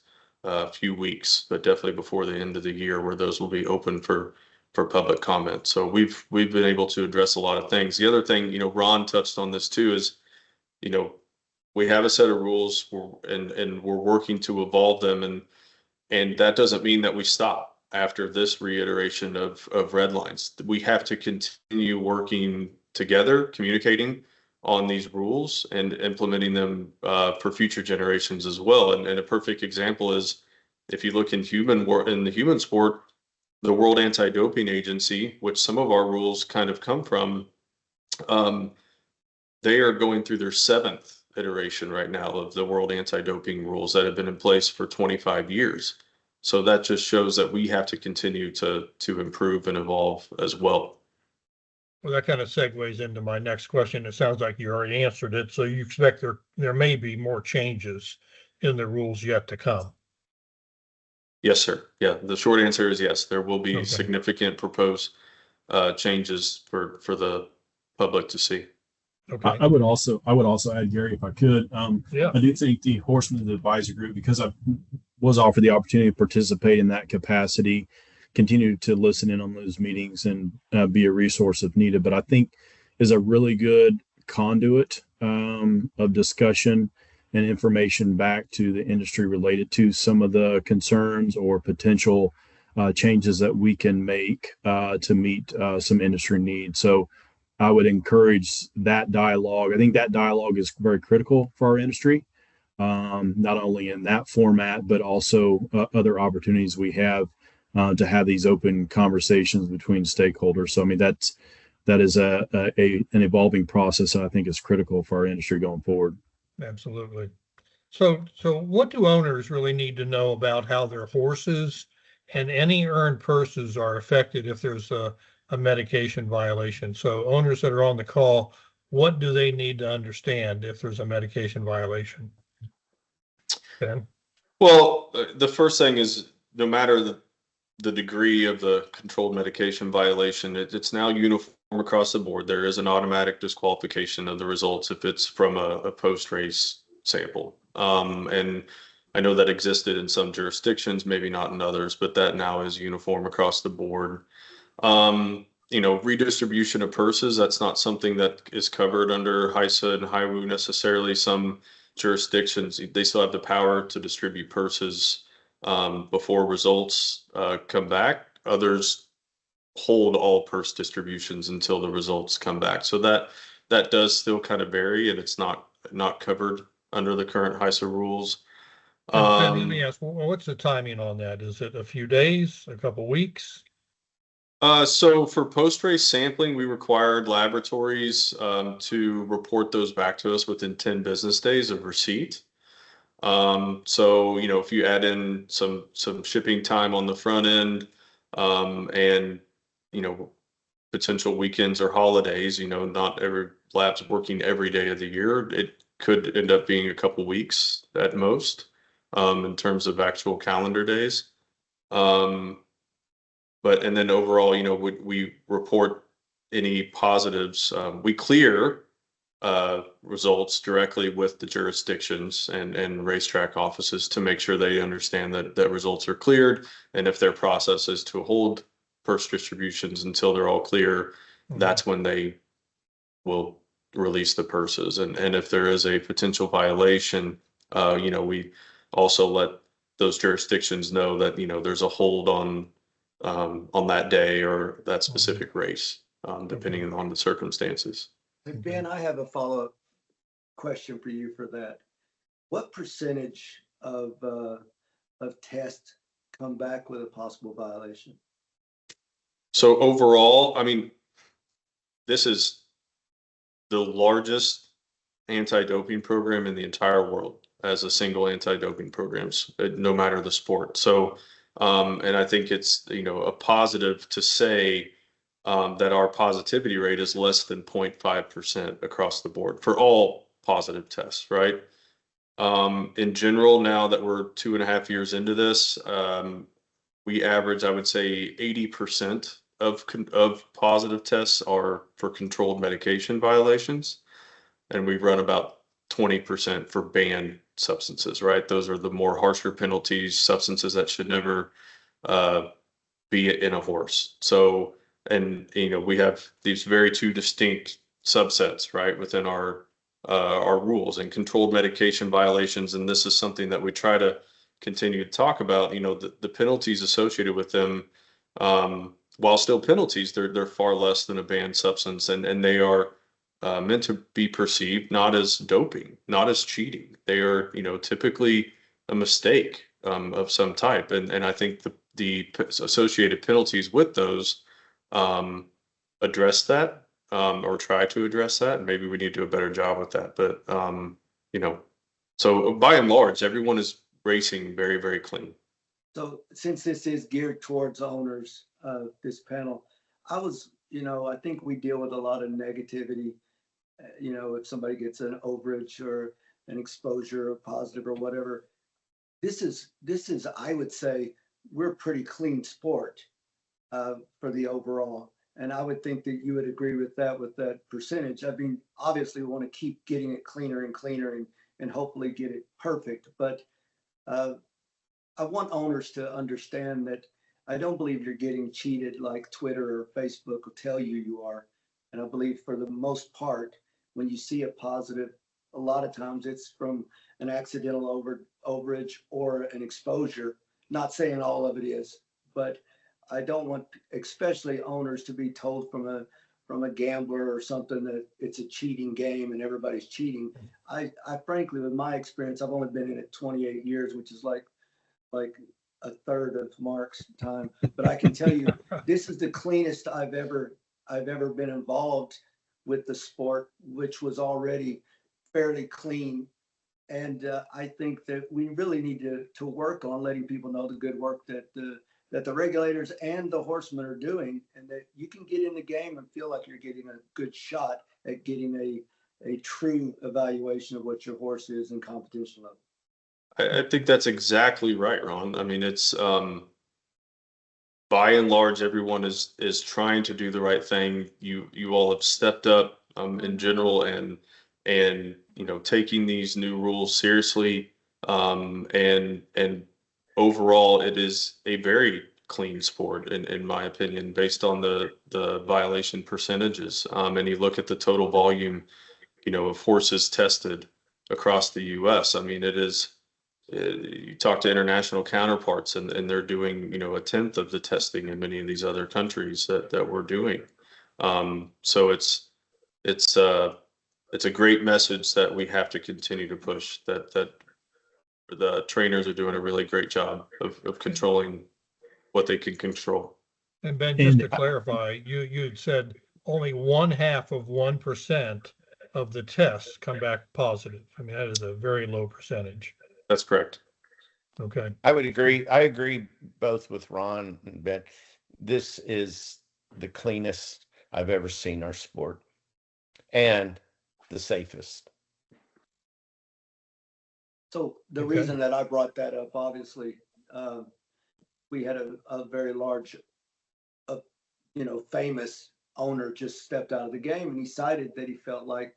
few weeks, but definitely before the end of the year where those will be open for public comment. So we've been able to address a lot of things. The other thing, Ron touched on this too, is, we have a set of rules and we're working to evolve them. And that doesn't mean that we stop after this reiteration of red lines. We have to continue working together, communicating on these rules and implementing them for future generations as well. And a perfect example is if you look in the human sport, the World Anti-Doping Agency, which some of our rules kind of come from, they are going through their 7th iteration right now of the World Anti-Doping rules that have been in place for 25 years. So that just shows that we have to continue to improve and evolve as well. Well, that kind of segues into my next question. It sounds like you already answered it. So you expect there may be more changes in the rules yet to come. Yes, sir. Yeah, the short answer is yes. There will be Okay. significant proposed changes for the public to see. Okay. I would also add, Gary, if I could. Yeah. I do think the Horsemen's Advisory Group, because I was offered the opportunity to participate in that capacity, continue to listen in on those meetings and be a resource if needed. But I think is a really good conduit of discussion and information back to the industry related to some of the concerns or potential changes that we can make to meet some industry needs. So I would encourage that dialogue. I think that dialogue is very critical for our industry, not only in that format, but also other opportunities we have to have these open conversations between stakeholders. So, I mean, that is an evolving process that I think is critical for our industry going forward. Absolutely. So what do owners really need to know about how their horses and any earned purses are affected if there's a medication violation? So owners that are on the call, what do they need to understand if there's a medication violation? Ben? Well, the first thing is no matter the degree of the controlled medication violation, it's now uniform across the board. There is an automatic disqualification of the results if it's from a post-race sample. And I know that existed in some jurisdictions, maybe not in others, but that now is uniform across the board. Redistribution of purses, that's not something that is covered under HISA and HIWU necessarily. Some jurisdictions, they still have the power to distribute purses before results come back. Others hold all purse distributions until the results come back. So that does still kind of vary, and it's not covered under the current HISA rules. Let me ask, what's the timing on that? Is it a few days, a couple weeks? So for post-race sampling, we required laboratories to report those back to us within 10 business days of receipt. So, if you add in some shipping time on the front end, and, potential weekends or holidays, not every lab's working every day of the year, it could end up being a couple weeks at most, in terms of actual calendar days. And then overall, we report any positives. We clear results directly with the jurisdictions and racetrack offices to make sure they understand that results are cleared. And if their process is to hold purse distributions until they're all clear, that's when they will release the purses. And if there is a potential violation, we also let those jurisdictions know that, there's a hold on that day or that specific race, depending on the circumstances. Hey, Ben, I have a follow-up question for you for that. What percentage of tests come back with a possible violation? So overall, I mean, this is the largest anti-doping program in the entire world as a single anti-doping programs, no matter the sport. So, and I think it's, a positive to say that our positivity rate is less than 0.5% across the board for all positive tests, right? In general, now that we're 2.5 years into this, we average, I would say, 80% of positive tests are for controlled medication violations, and we run about 20% for banned substances, right? Those are the more harsher penalties, substances that should never be in a horse. So, and we have these very two distinct subsets, right, within our rules and controlled medication violations. And this is something that we try to continue to talk about. The penalties associated with them, while still penalties, they're far less than a banned substance, and they are meant to be perceived not as doping, not as cheating. They are, typically a mistake of some type, and I think the associated penalties with those address that, or try to address that. And maybe we need to do a better job with that. But so by and large, everyone is racing very, very clean. So since this is geared towards owners, this panel, I think we deal with a lot of negativity. If somebody gets an overage or an exposure or positive or whatever, this is, I would say, we're a pretty clean sport for the overall. And I would think that you would agree with that percentage. I mean, obviously we want to keep getting it cleaner and cleaner and hopefully get it perfect. But I want owners to understand that I don't believe you're getting cheated like Twitter or Facebook will tell you are. And I believe for the most part, when you see a positive, a lot of times it's from an accidental overage or an exposure. Not saying all of it is, but I don't want, especially owners, to be told from a gambler or something that it's a cheating game and everybody's cheating. I frankly, with my experience, I've only been in it 28 years, which is like a third of Mark's time. But I can tell you, this is the cleanest I've ever been involved with the sport, which was already fairly clean. And I think that we really need to work on letting people know the good work that the regulators and the horsemen are doing, and that you can get in the game and feel like you're getting a good shot at getting a true evaluation of what your horse is in competition level. I think that's exactly right, Ron. I mean, it's by and large, everyone is trying to do the right thing. You all have stepped up in general, and taking these new rules seriously. And overall, it is a very clean sport in my opinion, based on the violation percentages. And you look at the total volume, of horses tested across the U.S. I mean, it is. You talk to international counterparts, and they're doing, a tenth of the testing in many of these other countries that we're doing. So it's a great message that we have to continue to push. That the trainers are doing a really great job of controlling what they can control. And Ben, just to clarify, you'd said only 0.5% of the tests come back positive. I mean, that is a very low percentage. That's correct. Okay. I would agree. I agree both with Ron and Ben. This is the cleanest I've ever seen our sport, and the safest. So the reason that I brought that up, obviously, we had a very large, famous owner just stepped out of the game, and he cited that he felt like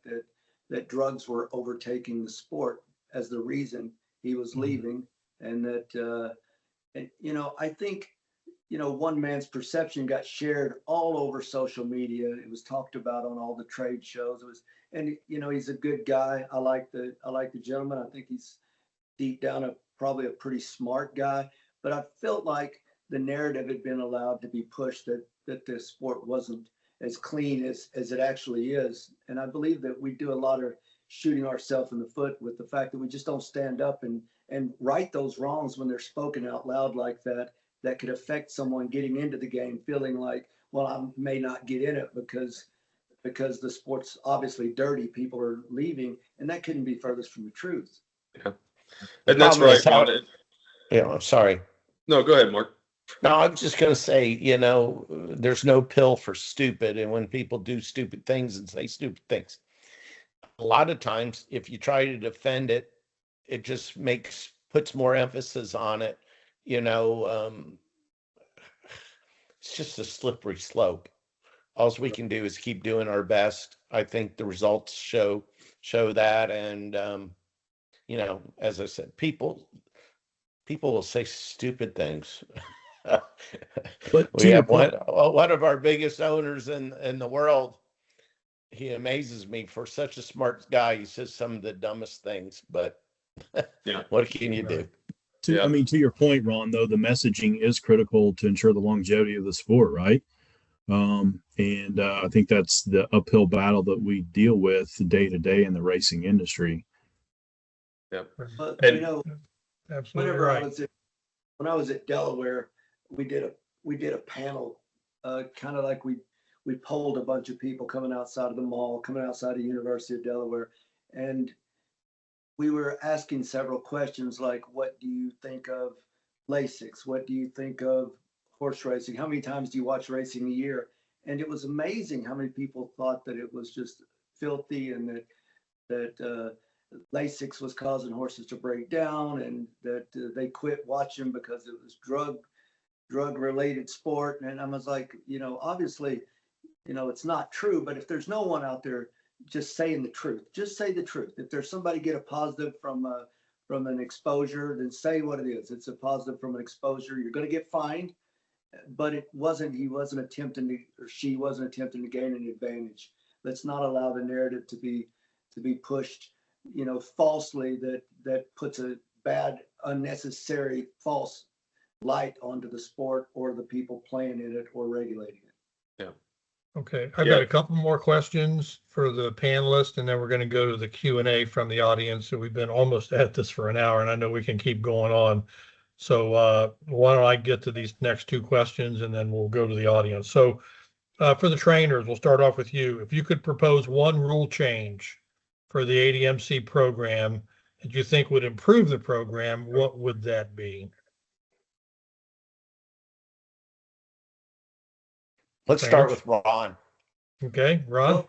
that drugs were overtaking the sport as the reason he was leaving. And that, I think, one man's perception got shared all over social media. It was talked about on all the trade shows. He's a good guy. I like the gentleman. I think he's deep down probably a pretty smart guy. But I felt like the narrative had been allowed to be pushed that this sport wasn't as clean as it actually is. And I believe that we do a lot of shooting ourselves in the foot with the fact that we just don't stand up and right those wrongs when they're spoken out loud like that could affect someone getting into the game, feeling like, well, I may not get in it because because the sport's obviously dirty. People are leaving, and that couldn't be furthest from the truth. Yeah. The And that's problem right, is how, Ron. I'm sorry. No, go ahead, Mark. No, I was just going to say, there's no pill for stupid. And when people do stupid things and say stupid things, a lot of times, if you try to defend it, it just puts more emphasis on it. It's just a slippery slope. All we can do is keep doing our best. I think the results show that. And, as I said, people will say stupid things. But We have one of our biggest owners in the world. He amazes me for such a smart guy. He says some of the dumbest things, but Yeah. what can you do? I mean, to your point, Ron, though, the messaging is critical to ensure the longevity of the sport, right? And I think that's the uphill battle that we deal with day to day in the racing industry. Yeah. But absolutely whenever right. when I was at Delaware, we did a panel, kind of like we polled a bunch of people coming outside of the mall, coming outside of the University of Delaware, and we were asking several questions like, what do you think of Lasix? What do you think of horse racing? How many times do you watch racing a year? And it was amazing how many people thought that it was just filthy, and that Lasix was causing horses to break down, and that they quit watching because it was drug related sport. And I was like, obviously, it's not true, but if there's no one out there just saying the truth, just say the truth. If there's somebody get a positive from an exposure, then say what it is. It's a positive from an exposure. You're going to get fined, but he wasn't attempting to, or she wasn't attempting to gain an advantage. Let's not allow the narrative to be pushed, falsely, that puts a bad, unnecessary, false light onto the sport or the people playing in it or regulating it. Yeah. Okay, I've got a couple more questions for the panelists, and then we're going to go to the Q&A from the audience. So we've been almost at this for an hour, and I know we can keep going on. So why don't I get to these next two questions, and then we'll go to the audience. So for the trainers, we'll start off with you. If you could propose one rule change for the ADMC program that you think would improve the program, what would that be? Let's start with Ron. Okay, Ron?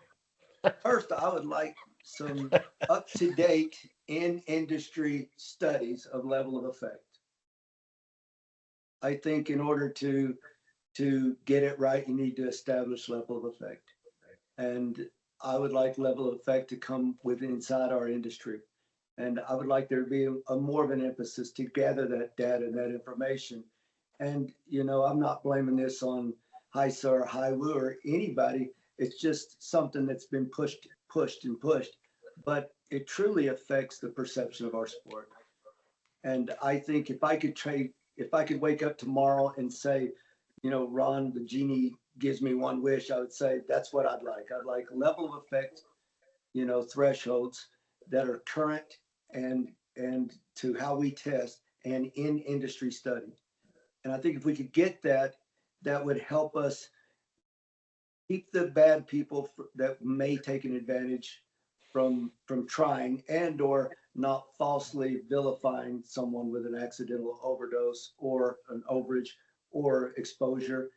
Well, first, I would like some up-to-date in-industry studies of level of effect. I think in order to get it right, you need to establish level of effect. And I would like level of effect to come within inside our industry. And I would like there to be a more of an emphasis to gather that data and that information. And, I'm not blaming this on HISA or HIWU or anybody. It's just something that's been pushed, but it truly affects the perception of our sport. And I think if I could wake up tomorrow and say, Ron, the genie gives me one wish, I would say that's what I'd like. I'd like level of effect, thresholds that are current and to how we test and in industry study. And I think if we could get that, that would help us keep the bad people that may take an advantage from trying and or not falsely vilifying someone with an accidental overdose or an overage or exposure.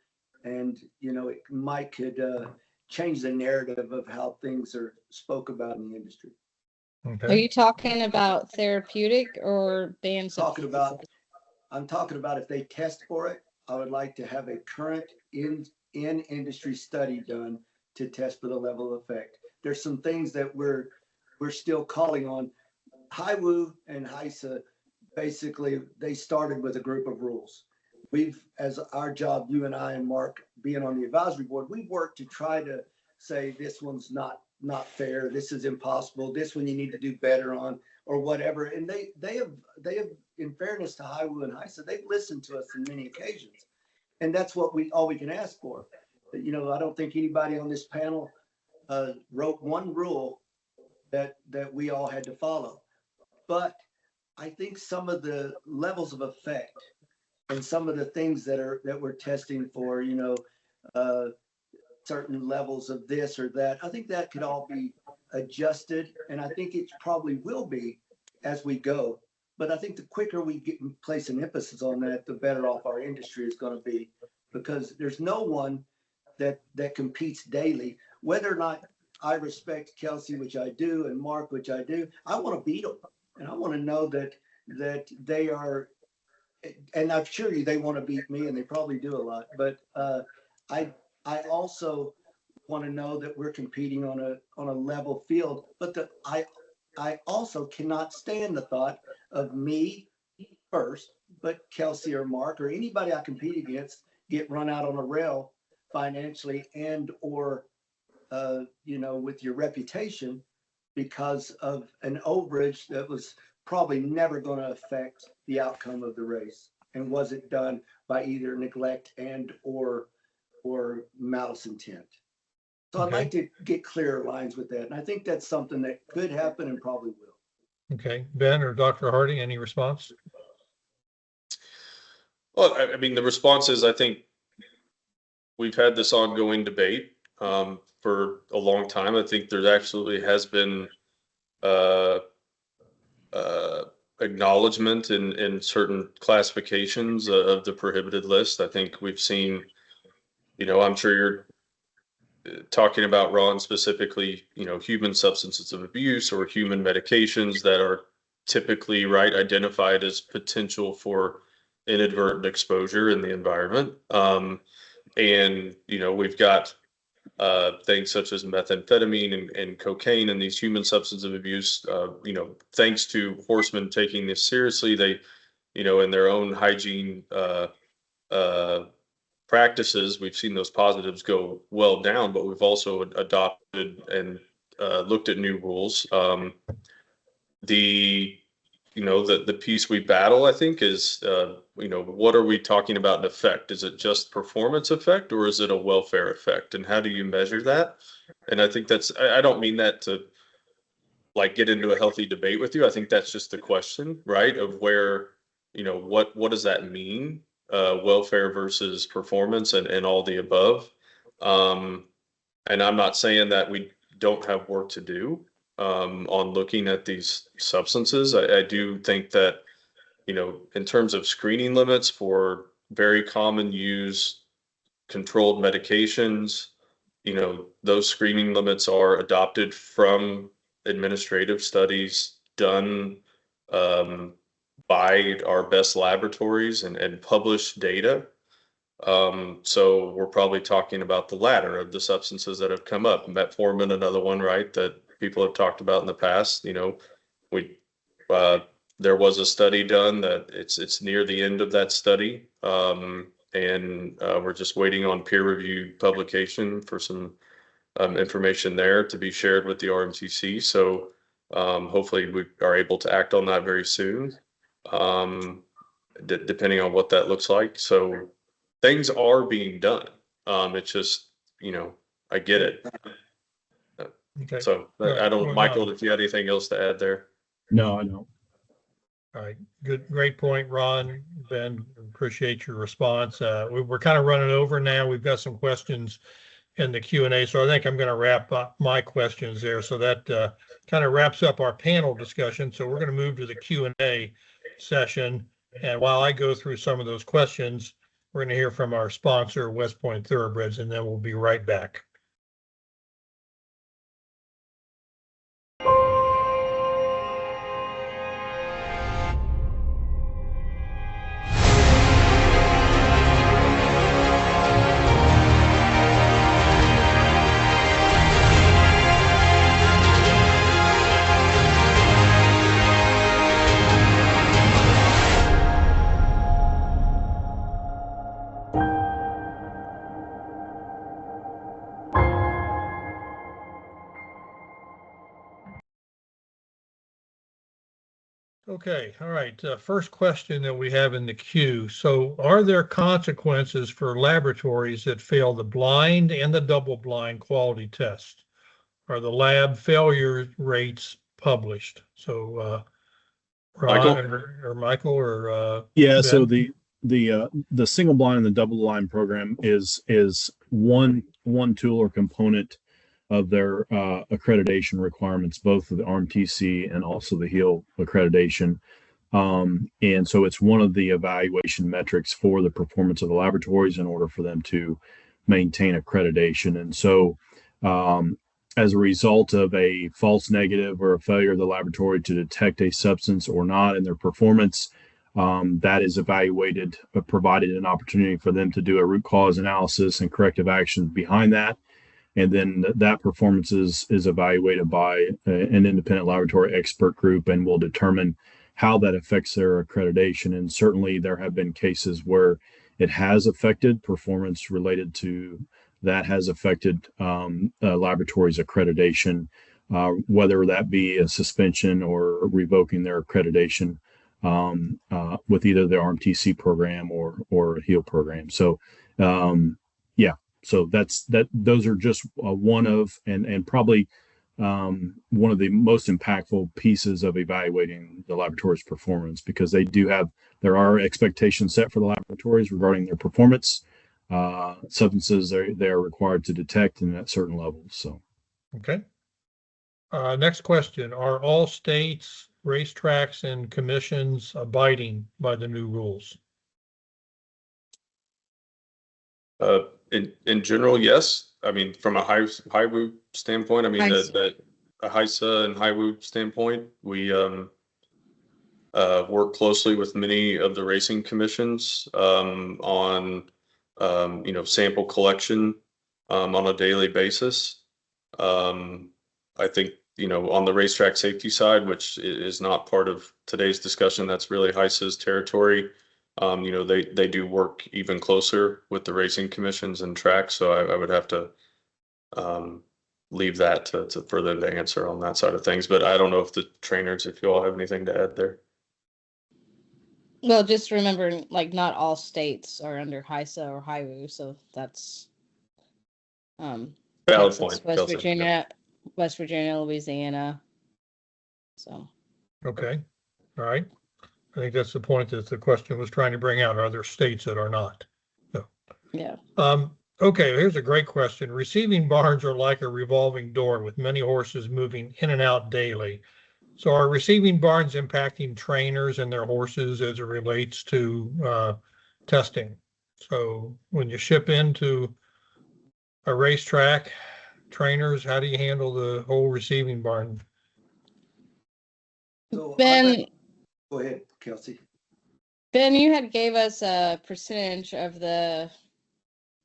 And, it could change the narrative of how things are spoke about in the industry. Okay. Are you talking about therapeutic or banned substances? I'm talking about if they test for it, I would like to have a current in industry study done to test for the level of effect. There's some things that we're still calling on. HIWU and HISA, basically, they started with a group of rules. We've, as our job, you and I and Mark being on the advisory board, we've worked to try to say this one's not fair, this is impossible, this one you need to do better on, or whatever. And they have, in fairness to HIWU and HISA, they've listened to us on many occasions. And that's what all we can ask for. But, I don't think anybody on this panel wrote one rule that we all had to follow. But I think some of the levels of effect and some of the things that we're testing for, certain levels of this or that. I think that could all be adjusted, and I think it probably will be as we go. But I think the quicker we place an emphasis on that, the better off our industry is going to be, because there's no one that competes daily. Whether or not I respect Kelsey, which I do, and Mark, which I do, I want to beat them, and I want to know that they are. And I'm sure they want to beat me, and they probably do a lot. But I also want to know that we're competing on a level field. But I also cannot stand the thought of me first, but Kelsey or Mark or anybody I compete against get run out on a rail financially and or with your reputation because of an overage that was probably never going to affect the outcome of the race. And was it done by either neglect and or malice intent? So I'd like to get clearer lines with that. And I think that's something that could happen and probably will. Okay. Ben or Dr. Harding, any response? Well, I mean, the response is, I think we've had this ongoing debate for a long time. I think there absolutely has been acknowledgement in certain classifications of the prohibited list. I think we've seen, I'm sure you're talking about, Ron, specifically, human substances of abuse or human medications that are typically identified as potential for inadvertent exposure in the environment. And, we've got things such as methamphetamine and cocaine and these human substance of abuse, thanks to horsemen taking this seriously, they, in their own hygiene practices, we've seen those positives go well down, but we've also adopted and looked at new rules. The piece we battle, I think, is, what are we talking about in effect? Is it just performance effect or is it a welfare effect? And how do you measure that? And I think I don't mean that to get into a healthy debate with you. I think that's just the question, right? Of where, what does that mean? Welfare versus performance and all the above. And I'm not saying that we don't have work to do on looking at these substances. I do think that, in terms of screening limits for very common use controlled medications, those screening limits are adopted from administrative studies done by our best laboratories and published data. So we're probably talking about the latter of the substances that have come up. Metformin, another one, right, that people have talked about in the past. There was a study done that it's near the end of that study, and we're just waiting on peer-reviewed publication for some information there to be shared with the RMTC. So hopefully we are able to act on that very soon, depending on what that looks like. So things are being done. It's just, I get it. Okay. So I don't, Michael, if you had anything else to add there. No, I don't. All right. Great point, Ron. Ben, appreciate your response. We're kind of running over now. We've got some questions in the Q&A, so I think I'm going to wrap up my questions there. So that kind of wraps up our panel discussion. So we're going to move to the Q&A session. And while I go through some of those questions, we're going to hear from our sponsor, West Point Thoroughbreds, and then we'll be right back. Okay, all right. First question that we have in the queue. So are there consequences for laboratories that fail the blind and the double-blind quality test? Are the lab failure rates published? So Ron or Michael or yeah, Ben? so the single blind and the double blind program is one tool or component of their accreditation requirements, both of the RMTC and also the HIWU accreditation. And so it's one of the evaluation metrics for the performance of the laboratories in order for them to maintain accreditation. And so, as a result of a false negative or a failure of the laboratory to detect a substance or not in their performance, that is evaluated, provided an opportunity for them to do a root cause analysis and corrective actions behind that. And then that performance is evaluated by an independent laboratory expert group and will determine how that affects their accreditation. And certainly there have been cases where it has affected performance related to that has affected laboratories' accreditation, whether that be a suspension or revoking their accreditation with either the RMTC program or a HIWU program. So, yeah, so those are just one of, and probably one of the most impactful pieces of evaluating the laboratory's performance, because there are expectations set for the laboratories regarding their performance, substances they are required to detect and at certain levels. So, okay. Next question: are all states, racetracks, and commissions abiding by the new rules? In general, yes. I mean, from a HIWU standpoint, I mean that a HISA and HIWU standpoint, we work closely with many of the racing commissions on sample collection on a daily basis. I think on the racetrack safety side, which is not part of today's discussion, that's really HISA's territory. They do work even closer with the racing commissions and tracks. So I would have to leave that to further the answer on that side of things. But I don't know if the trainers, if you all have anything to add there. Well, just remember, like, not all states are under HISA or HIWU, so that's valid Texas, point. West Kelsey. Virginia, West Virginia, Louisiana. So Okay, all right. I think that's the point that the question was trying to bring out. Are there states that are not? So, yeah. Okay, here's a great question. Receiving barns are like a revolving door with many horses moving in and out daily. So are receiving barns impacting trainers and their horses as it relates to testing? So when you ship into a racetrack, trainers, how do you handle the whole receiving barn? So Ben, go ahead, Kelsey. Ben, you had gave us a percentage of the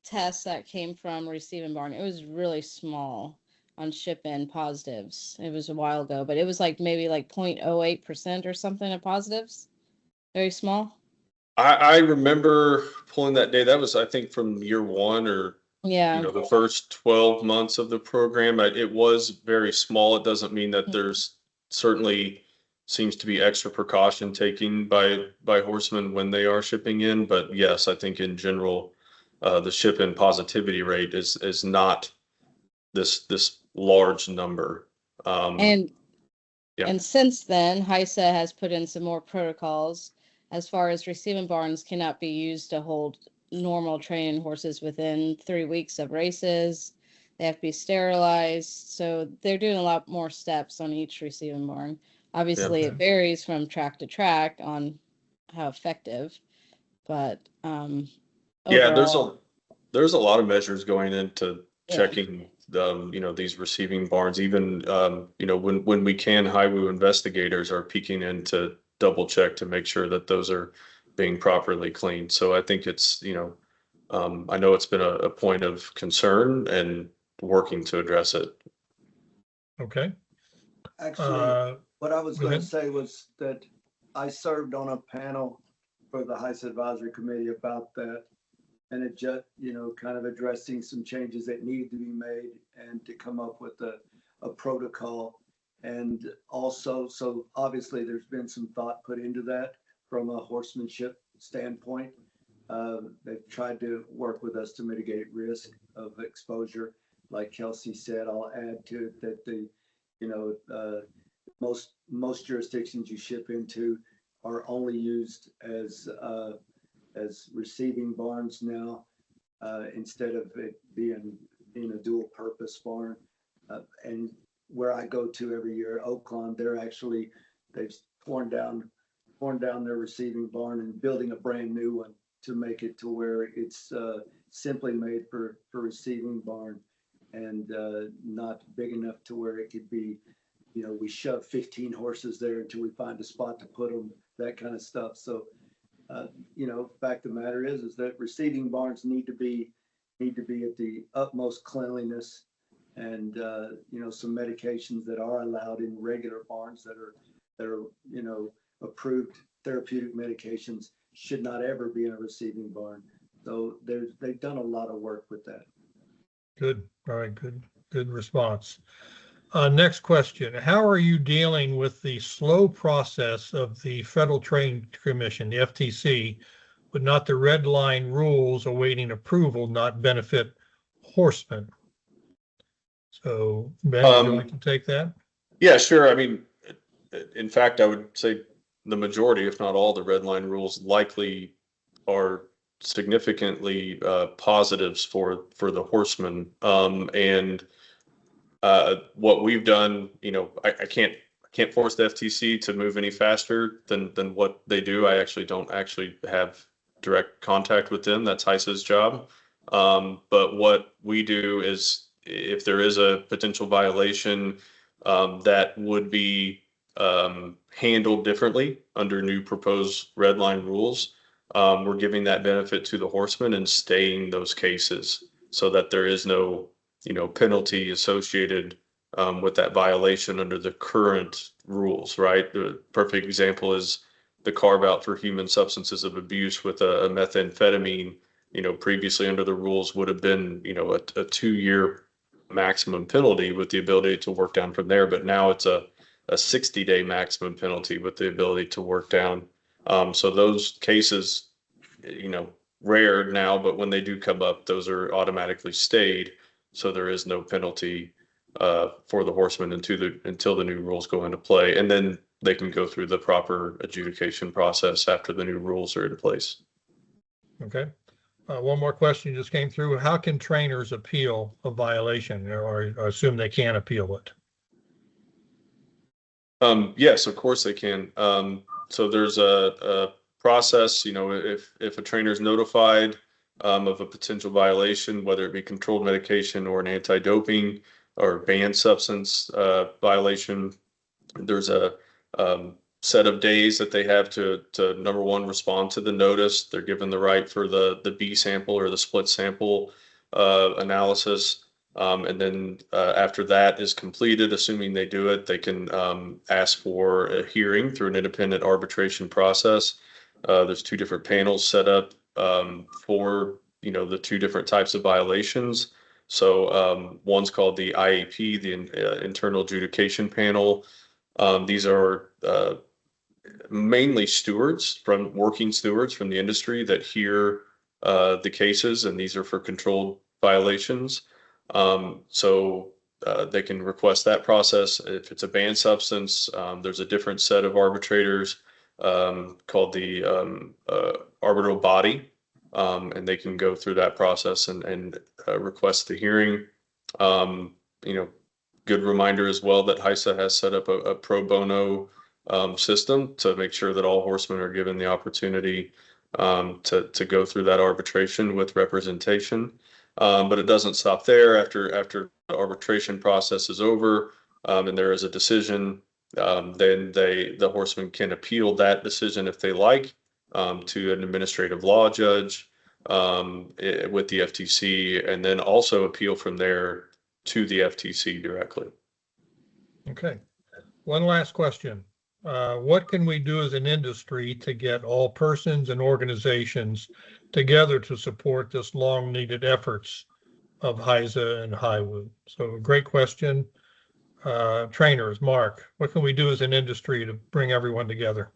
tests that came from receiving barn. It was really small on ship-in positives. It was a while ago, but it was like maybe like 0.08% or something of positives. Very small. I remember pulling that data. That was, I think, from year one or Yeah. the first 12 months of the program. It was very small. It doesn't mean that there's certainly seems to be extra precaution taken by horsemen when they are shipping in. But yes, I think in general, the ship-in positivity rate is not this large number. And Yeah. And since then, HISA has put in some more protocols as far as receiving barns cannot be used to hold normal training horses within 3 weeks of races. They have to be sterilized. So they're doing a lot more steps on each receiving barn. Obviously, Yeah. it varies from track to track on how effective, but Yeah, overall, there's a lot of measures going into yeah. checking these receiving barns. Even when we can, HIWU investigators are peeking in to double check to make sure that those are being properly cleaned. So I think it's I know it's been a point of concern and working to address it. Okay. Actually, what I was go going to ahead. say was that I served on a panel for the HISA Advisory Committee about that. And it just, kind of addressing some changes that needed to be made and to come up with a protocol. And also, so obviously there's been some thought put into that from a horsemanship standpoint. They've tried to work with us to mitigate risk of exposure. Like Kelsey said, I'll add to it that most jurisdictions you ship into are only used as receiving barns now. instead of it being a dual purpose barn. And where I go to every year, Oakland, they've torn down their receiving barn and building a brand new one to make it to where it's simply made for receiving barn, and not big enough to where it could be, we shove 15 horses there until we find a spot to put them, that kind of stuff. So, fact of the matter is that receiving barns need to be at the utmost cleanliness, and some medications that are allowed in regular barns that are approved therapeutic medications should not ever be in a receiving barn. So they've done a lot of work with that. Good. All right. Good response. Next question. How are you dealing with the slow process of the Federal Trade Commission, the FTC, but not the red line rules awaiting approval not benefit horsemen? So, Ben, would you like to take that? Yeah, sure. I mean, in fact, I would say the majority, if not all, the red line rules likely are significantly positives for the horsemen. And what we've done, I can't force the FTC to move any faster than what they do. I actually don't have direct contact with them. That's HISA's job. But what we do is, if there is a potential violation that would be handled differently under new proposed red line rules, we're giving that benefit to the horsemen and staying those cases so that there is no penalty associated with that violation under the current rules, right? The perfect example is the carve out for human substances of abuse with a methamphetamine. Previously under the rules would have been a 2-year maximum penalty with the ability to work down from there, but now it's a 60-day maximum penalty with the ability to work down. So those cases, rare now, but when they do come up, those are automatically stayed. So there is no penalty for the horsemen until the new rules go into play, and then they can go through the proper adjudication process after the new rules are in place. Okay. One more question just came through. How can trainers appeal a violation, or assume they can appeal it? Yes, of course they can. So there's a process, if a trainer is notified of a potential violation, whether it be controlled medication or an anti-doping or banned substance violation, there's a set of days that they have to number one, respond to the notice. They're given the right for the B sample or the split sample analysis. And then after that is completed, assuming they do it, they can ask for a hearing through an independent arbitration process. There's 2 different panels set up for the 2 different types of violations. So one's called the IAP, the Internal Adjudication Panel. These are mainly working stewards from the industry that hear the cases, and these are for controlled violations. So they can request that process. If it's a banned substance, there's a different set of arbitrators called the arbitral body, and they can go through that process and request the hearing. Good reminder as well that HISA has set up a pro bono system to make sure that all horsemen are given the opportunity to go through that arbitration with representation. But it doesn't stop there. After the arbitration process is over and there is a decision, then the horseman can appeal that decision if they like to an administrative law judge with the FTC, and then also appeal from there to the FTC directly. Okay. One last question. What can we do as an industry to get all persons and organizations together to support this long needed efforts of HISA and HIWU? So a great question. Trainers, Mark, what can we do as an industry to bring everyone together?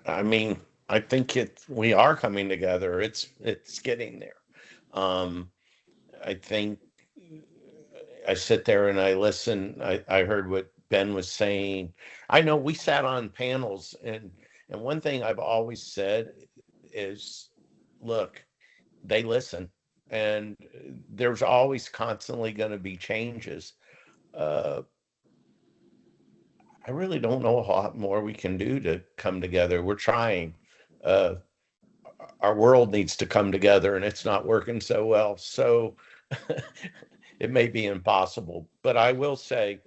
I mean, I think we are coming together. It's getting there. I think I sit there and I listen. I heard what Ben was saying. I know we sat on panels, and one thing I've always said is, look, they listen, and there's always constantly going to be changes. I really don't know a lot more we can do to come together. We're trying. Uh, our world needs to come together, and it's not working so well. So it may be impossible. But I will say,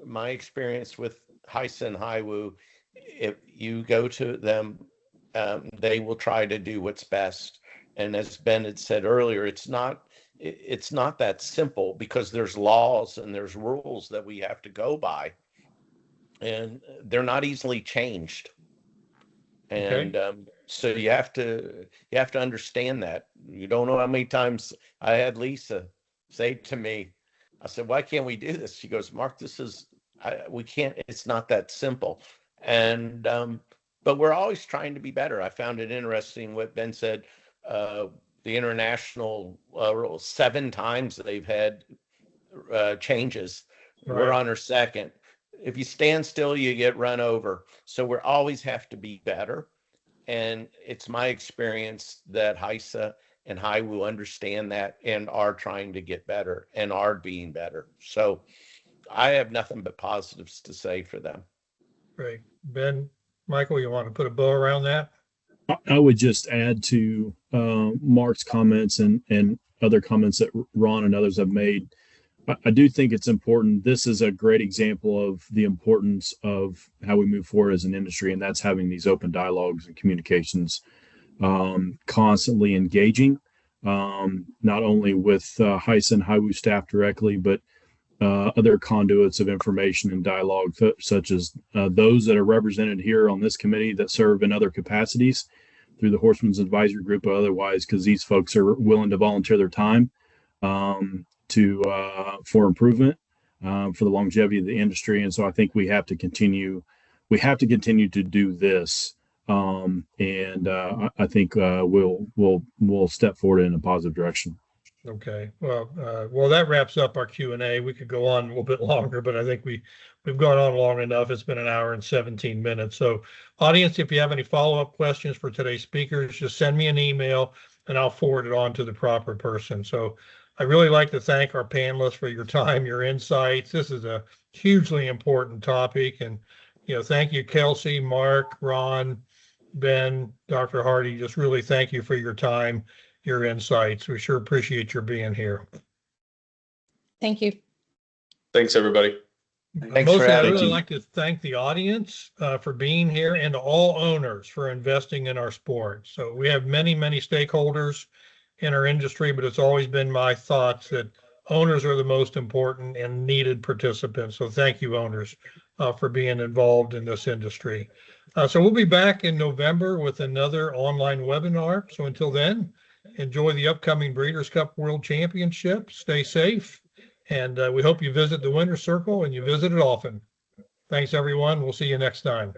my experience with HISA and HIWU, if you go to them, they will try to do what's best. And as Ben had said earlier, it's not that simple, because there's laws and there's rules that we have to go by, and they're not easily changed. And so you have to understand that. You don't know how many times I had Lisa say to me, I said, "Why can't we do this?" She goes, "Mark, we can't. It's not that simple." And but we're always trying to be better. I found it interesting what Ben said. The international 7 times they've had changes. Right. We're on our second. If you stand still, you get run over. So we always have to be better. And it's my experience that HISA and HIWU understand that and are trying to get better and are being better. So I have nothing but positives to say for them. Great. Ben, Michael, you want to put a bow around that? I would just add to Mark's comments and other comments that Ron and others have made. I do think it's important. This is a great example of the importance of how we move forward as an industry, and that's having these open dialogues and communications, constantly engaging, not only with HISA and HIWU staff directly, but other conduits of information and dialogue, such as those that are represented here on this committee that serve in other capacities through the Horsemen's Advisory Group or otherwise, because these folks are willing to volunteer their time for improvement, for the longevity of the industry. And so I think we have to continue to do this. I think we'll step forward in a positive direction. Okay. Well, that wraps up our Q&A. We could go on a little bit longer, but I think we've gone on long enough. It's been 1 hour and 17 minutes. So audience, if you have any follow-up questions for today's speakers, just send me an email and I'll forward it on to the proper person. So I really like to thank our panelists for your time, your insights. This is a hugely important topic. And, thank you, Kelsey, Mark, Ron, Ben, Dr. Hardy. Just really thank you for your time, your insights. We sure appreciate your being here. Thank you. Thanks, everybody. Thanks for having me. I'd really like to thank the audience for being here, and to all owners for investing in our sport. So we have many, many stakeholders in our industry, but it's always been my thoughts that owners are the most important and needed participants. So thank you, owners, for being involved in this industry. So we'll be back in November with another online webinar. So until then, enjoy the upcoming Breeders' Cup World Championship. Stay safe. And we hope you visit the Winner's Circle and you visit it often. Thanks, everyone. We'll see you next time.